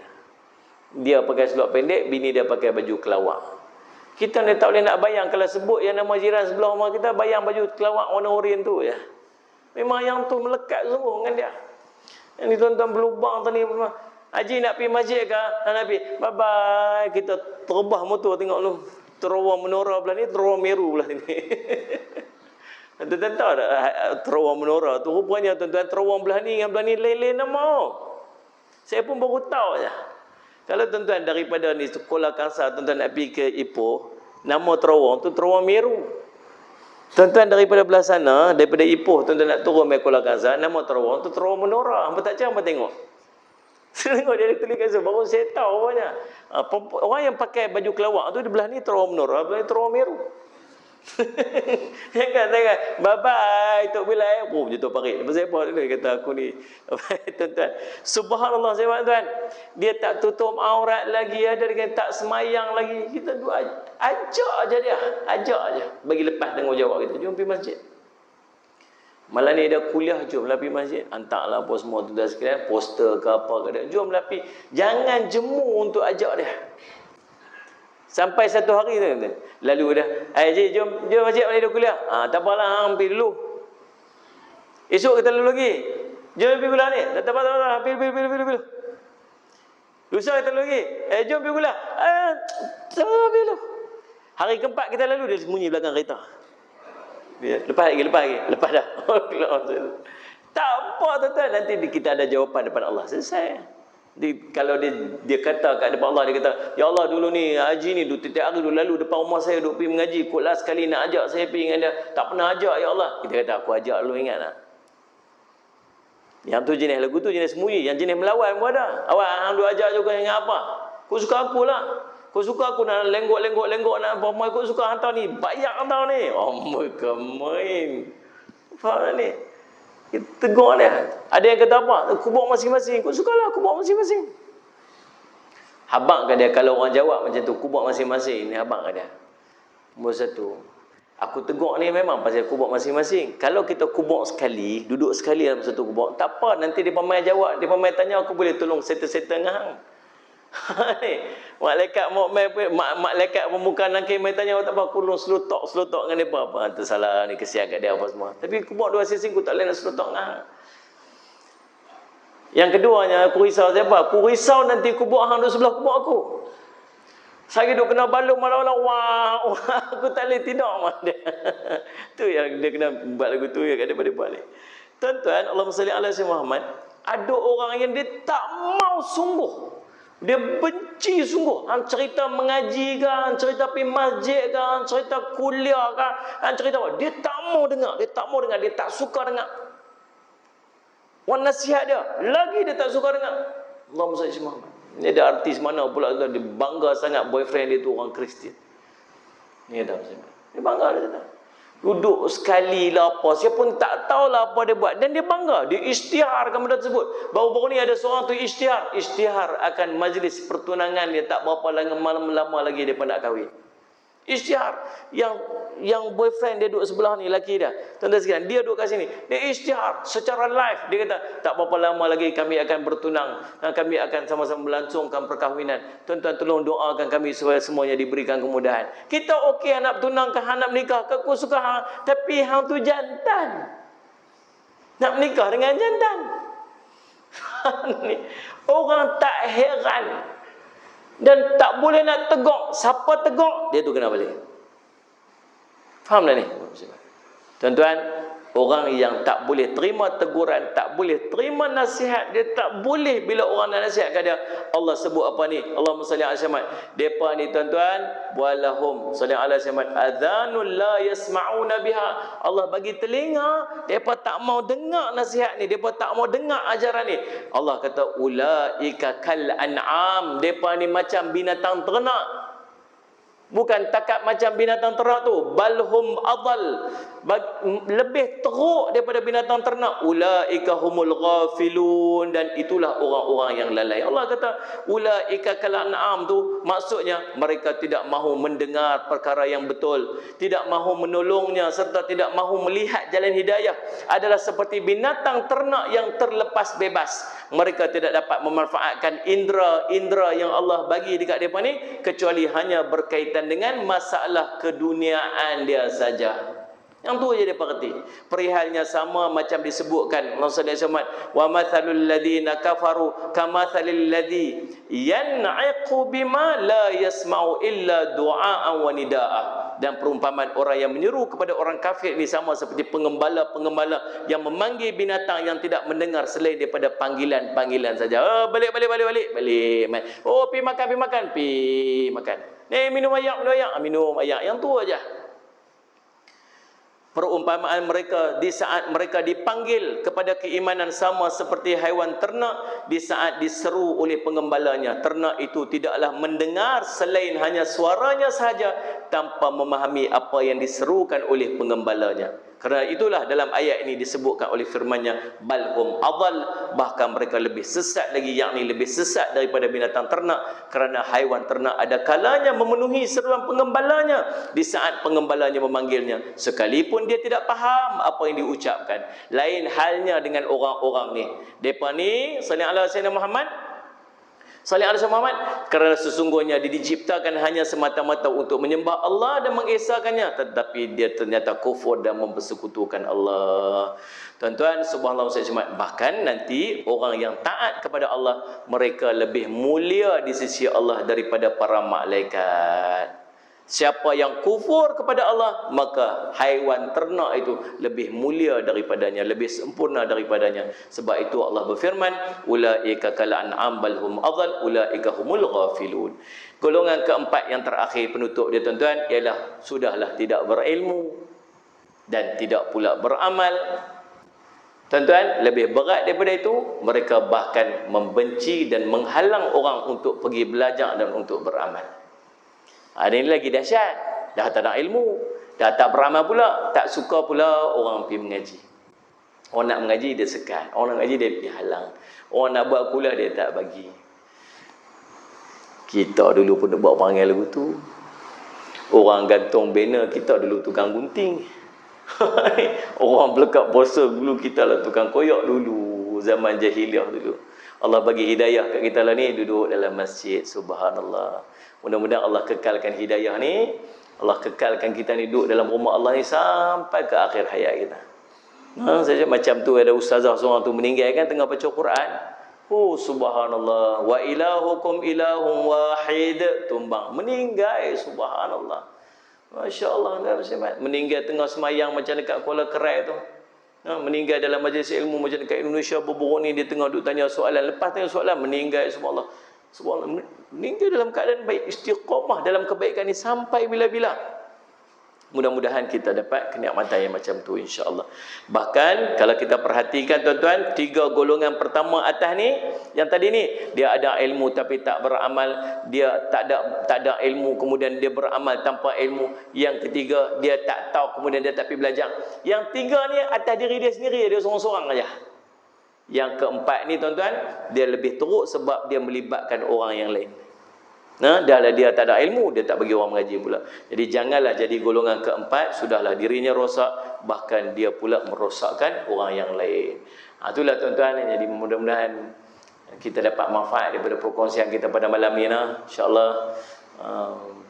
Dia pakai seluar pendek, bini dia pakai baju kelawar. Kita ni tak boleh nak bayang, kalau sebut yang nama jiran sebelah rumah kita, bayang baju kelawar warna oranye tu ya. Memang yang tu melekat sungguh dengan dia. Yang ni tuan-tuan berlubang tadi, Haji nak pergi masjid ke? Nak pergi. Bye bye. Kita terbah motor tengok lu. Terowong menora belah ni, terowong meru belah ni. Tuan-tuan tahu tak terowong menora tu? Rupanya tuan-tuan terowong belah ni dengan belah ni lain-lain nama. Saya pun baru tahu je. Kalau tuan-tuan daripada ni sekolah Kansar, tuan-tuan nak pergi ke Ipoh, nama terowong tu terowong meru. Tuan-tuan daripada belah sana, daripada Ipoh, tuan-tuan nak turun ke Kuala Kansar, nama terowong tu terowong menora. Hampa tak macam apa tengok? Tengok dia tulis kat situ, baru saya tahu rupanya. Orang yang pakai baju kelawar tu di belah ni terowong menora, belah ni terowong meru. Jangan bye bye Tok Bilal. Oh jatuh parit. Pasal apa dia kata aku ni. Tuan-tuan, subhanallah saya tuan. Dia tak tutup aurat lagi, ada dia tak semayang lagi. Kita dua ajak aja dia, ajak aja. Bagi lepas tanggungjawab kita. Jom pergi masjid. Malam ni ada kuliah, jomlah pergi masjid. Hantarlah apa semua tuan-tuan sekalian, poster ke apa ke dia. Jomlah pergi. Jangan jemu untuk ajak dia. Sampai satu hari tu, lalu dah, Haji jom masjid mana ada kuliah. Tak apalah, hang pergi dulu. Esok kita lalu lagi. Jom pergi kuliah ni. Tak apa, pergi. Lusa kita lalu lagi. Jom pergi kuliah. Tak apa, pergi dulu. Hari keempat kita lalu, dia sembunyi belakang kereta. Lepas dah. Tak apa tuan-tuan, nanti kita ada jawapan depan Allah. Selesai. Kalau dia kata kat depan Allah, dia kata, ya Allah dulu ni haji ni tiap hari dulu lalu depan rumah saya duk pergi mengaji, kotlah sekali nak ajak saya pergi dengan dia, tak pernah ajak ya Allah. Kita kata aku ajak lu, ingat tak? Yang tu jenis lagu tu jenis sembunyi, yang jenis melawan pun ada. Awak hang duk ajak juga dengan apa? Kau suka aku lah. Kau suka aku nak lenggok nak apa mai, kau suka hantar ni, banyak hantar ni. Oh my main. Faham ni? Kita tegur dia. Ada yang kata apa? Aku bawa masing-masing. Kau sukalah aku bawa masing-masing. Habaq kat dia kalau orang jawab macam tu, aku bawa masing-masing. Ni habaq kat dia. Nombor satu, aku tegur ni memang pasal aku bawa masing-masing. Kalau kita kubur sekali, duduk sekali dalam satu kubur, tak apa, nanti dia pamai jawab, dia pamai tanya, aku boleh tolong settle-settle dengan hang. Malaikat pemuka nangkir mai tanya, tak apa, aku tolong selutok dengan dia apa tersalah ni, kesian kat dia apa semua. Tapi aku buat dua sisi, aku tak boleh nak selutok dengan hang. Yang keduanya, aku risau siapa? Aku risau nanti kubur hang duduk sebelah kubur aku. Saya duduk kena balung malam-malam, wah, aku tak boleh tidur sama dia. Tu yang dia kena buat lagu tu, yang dia balik. Tuan-tuan, Allahumma salli ala sayyidina Muhammad, ada orang yang dia tak mau sungguh. Dia benci sungguh. Hang cerita mengaji ke, hang cerita pergi masjid ke, hang cerita kuliah ke, hang cerita apa, dia tak mau dengar, dia tak suka dengar. Wan nasihat dia, lagi dia tak suka dengar. Allahumma salli ala Muhammad. Ni ada artis mana pula tu, dia bangga sangat boyfriend dia tu orang Kristian. Ni ada apa? Dia bangga dia kata. Duduk sekali lah apa, saya pun tak tahulah apa dia buat, dan dia bangga, dia isytiharkan benda tersebut. Baru-baru ni ada seorang tu isytihar akan majlis pertunangan dia, tak berapa lama lagi dia pun nak kahwin. Isytihar. Yang boyfriend dia duduk sebelah ni, lelaki dia, tuan-tuan sekalian, dia duduk kat sini, dia isytihar secara live. Dia kata tak berapa lama lagi kami akan bertunang dan kami akan sama-sama melangsungkan perkahwinan. Tuan-tuan tolong doakan kami supaya semuanya diberikan kemudahan. Kita okey nak tunangkan, nak menikah, aku suka hang, tapi hang tu jantan. Nak menikah dengan jantan. Orang tak heran dan tak boleh nak tegur. Siapa tegur, dia tu kena balik. Faham tak ni? Tuan-tuan, orang yang tak boleh terima teguran, tak boleh terima nasihat, dia tak boleh bila orang nak nasihatkan dia. Allah sebut apa ni? Allahumma salli ala Muhammad. Depa ni tuan-tuan, walahum salli ala Muhammad adhanul la yasma'una biha. Allah bagi telinga, depa tak mau dengar nasihat ni, depa tak mau dengar ajaran ni. Allah kata ulaika kal an'am. Depa ni macam binatang ternak. Bukan takat macam binatang ternak tu, balhum adal, lebih teruk daripada binatang ternak. Ulaika humul ghafilun, dan itulah orang-orang yang lalai. Allah kata ulaika kal an'am tu maksudnya mereka tidak mahu mendengar perkara yang betul, tidak mahu menolongnya serta tidak mahu melihat jalan hidayah. Adalah seperti binatang ternak yang terlepas bebas. Mereka tidak dapat memanfaatkan indera yang Allah bagi dekat mereka ni kecuali hanya berkaitan dengan masalah keduniaan dia saja. Yang tu aja dia perhati. Perihalnya sama macam disebutkan Allah SWT, wa mathalul ladzina kafaru kamathalil ladzi yan'iqu bima la yasma'u illa du'aan wa nida'a. Dan perumpamaan orang yang menyeru kepada orang kafir ini sama seperti pengembala-pengembala yang memanggil binatang yang tidak mendengar selain daripada panggilan-panggilan saja. Oh, balik. Oh, pi makan. Ni minum ayak. Minum ayak. Yang tu aja. Perumpamaan mereka di saat mereka dipanggil kepada keimanan sama seperti haiwan ternak di saat diseru oleh pengembalanya. Ternak itu tidaklah mendengar selain hanya suaranya sahaja tanpa memahami apa yang diserukan oleh pengembalanya. Kerana itulah dalam ayat ini disebutkan oleh firman-Nya balhum adal, bahkan mereka lebih sesat lagi, yakni lebih sesat daripada binatang ternak. Kerana haiwan ternak ada kalanya memenuhi seruan pengembalanya di saat pengembalanya memanggilnya, sekalipun dia tidak faham apa yang diucapkan. Lain halnya dengan orang-orang ni. Depa ni sallallahu alaihi wasallam Muhammad sallallahu alaihi Muhammad, kerana sesungguhnya dia diciptakan hanya semata-mata untuk menyembah Allah dan mengesahkannya, tetapi dia ternyata kufur dan mempersekutukan Allah. Tuan-tuan, subhanallah, bahkan nanti orang yang taat kepada Allah, mereka lebih mulia di sisi Allah daripada para malaikat. Siapa yang kufur kepada Allah, maka haiwan ternak itu lebih mulia daripadanya, lebih sempurna daripadanya. Sebab itu Allah berfirman, ulaika kal an'am bal hum adall ulaika humul ghafilun. Golongan keempat yang terakhir penutup dia tuan-tuan ialah sudahlah tidak berilmu dan tidak pula beramal. Tuan-tuan, lebih berat daripada itu, mereka bahkan membenci dan menghalang orang untuk pergi belajar dan untuk beramal. Ini lagi dahsyat. Dah tak ada ilmu, dah tak beramal pula, tak suka pula orang pergi mengaji. Orang nak mengaji dia sekat, orang nak mengaji dia pergi halang, orang nak buat kuliah dia tak bagi. Kita dulu pun buat perangai lagu tu. Orang gantung banner, kita dulu tukang gunting. Orang belekat puasa dulu, kita lah tukang koyak dulu, zaman jahiliah dulu. Allah bagi hidayah kat kita lah ni, duduk dalam masjid. Subhanallah. Mudah-mudahan Allah kekalkan hidayah ni, Allah kekalkan kita ni duduk dalam rumah Allah ni sampai ke akhir hayat kita. Saja macam tu ada ustazah seorang tu meninggal kan tengah baca Quran. Oh subhanallah, wa ilahukum ilahun wahid, tumbang meninggal, subhanallah. Masya-Allah, meninggal tengah semayang macam dekat Kuala Kerai tu. Meninggal dalam majlis ilmu macam dekat Indonesia berburuk ni, dia tengah duduk tanya soalan, lepas tanya soalan meninggal, subhanallah. Subhanallah, meninggal dalam keadaan baik, istiqamah dalam kebaikan ni sampai bila-bila. Mudah-mudahan kita dapat kenikmatan yang macam tu insya-Allah. Bahkan kalau kita perhatikan tuan-tuan, tiga golongan pertama atas ni, yang tadi ni, dia ada ilmu tapi tak beramal, dia tak ada ilmu kemudian dia beramal tanpa ilmu. Yang ketiga, dia tak tahu kemudian dia tak pergi belajar. Yang tiga ni atas diri dia sendiri, dia seorang-seorang aja. Yang keempat ni tuan-tuan, dia lebih teruk sebab dia melibatkan orang yang lain. Nah, dah lah dia tak ada ilmu, dia tak bagi orang mengaji pula. Jadi janganlah jadi golongan keempat, sudahlah dirinya rosak, bahkan dia pula merosakkan orang yang lain. Itulah tuan-tuan, jadi mudah-mudahan kita dapat manfaat daripada perkongsian kita pada malam ni. InsyaAllah.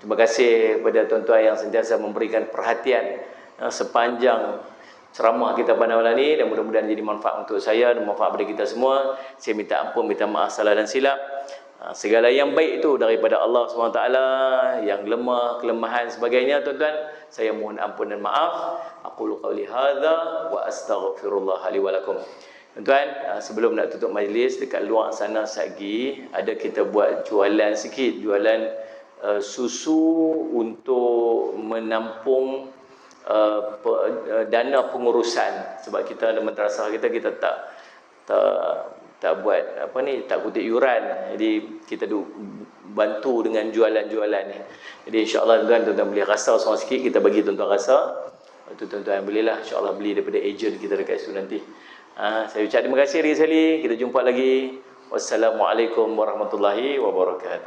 Terima kasih kepada tuan-tuan yang sentiasa memberikan perhatian sepanjang ceramah kita pada malam ni, dan mudah-mudahan jadi manfaat untuk saya dan manfaat kepada kita semua. Saya minta ampun, minta maaf salah dan silap. Segala yang baik itu daripada Allah SWT. Yang lemah, kelemahan sebagainya, tuan-tuan, saya mohon ampun dan maaf. Aqulu qawli hadza wa astaghfirullah li wa lakum. Tuan-tuan, sebelum nak tutup majlis, dekat luar sana lagi ada kita buat jualan sikit, jualan susu untuk menampung dana pengurusan. Sebab kita ada madrasah kita tak buat tak kutip yuran. Jadi kita bantu dengan jualan-jualan ni. Jadi insya-Allah tuan-tuan boleh rasa seorang sikit, kita bagi tuan-tuan rasa. Itu tuan-tuan bolehlah insya-Allah beli daripada ejen kita dekat situ nanti. Saya ucap terima kasih lagi sekali. Kita jumpa lagi. Wassalamualaikum warahmatullahi wabarakatuh.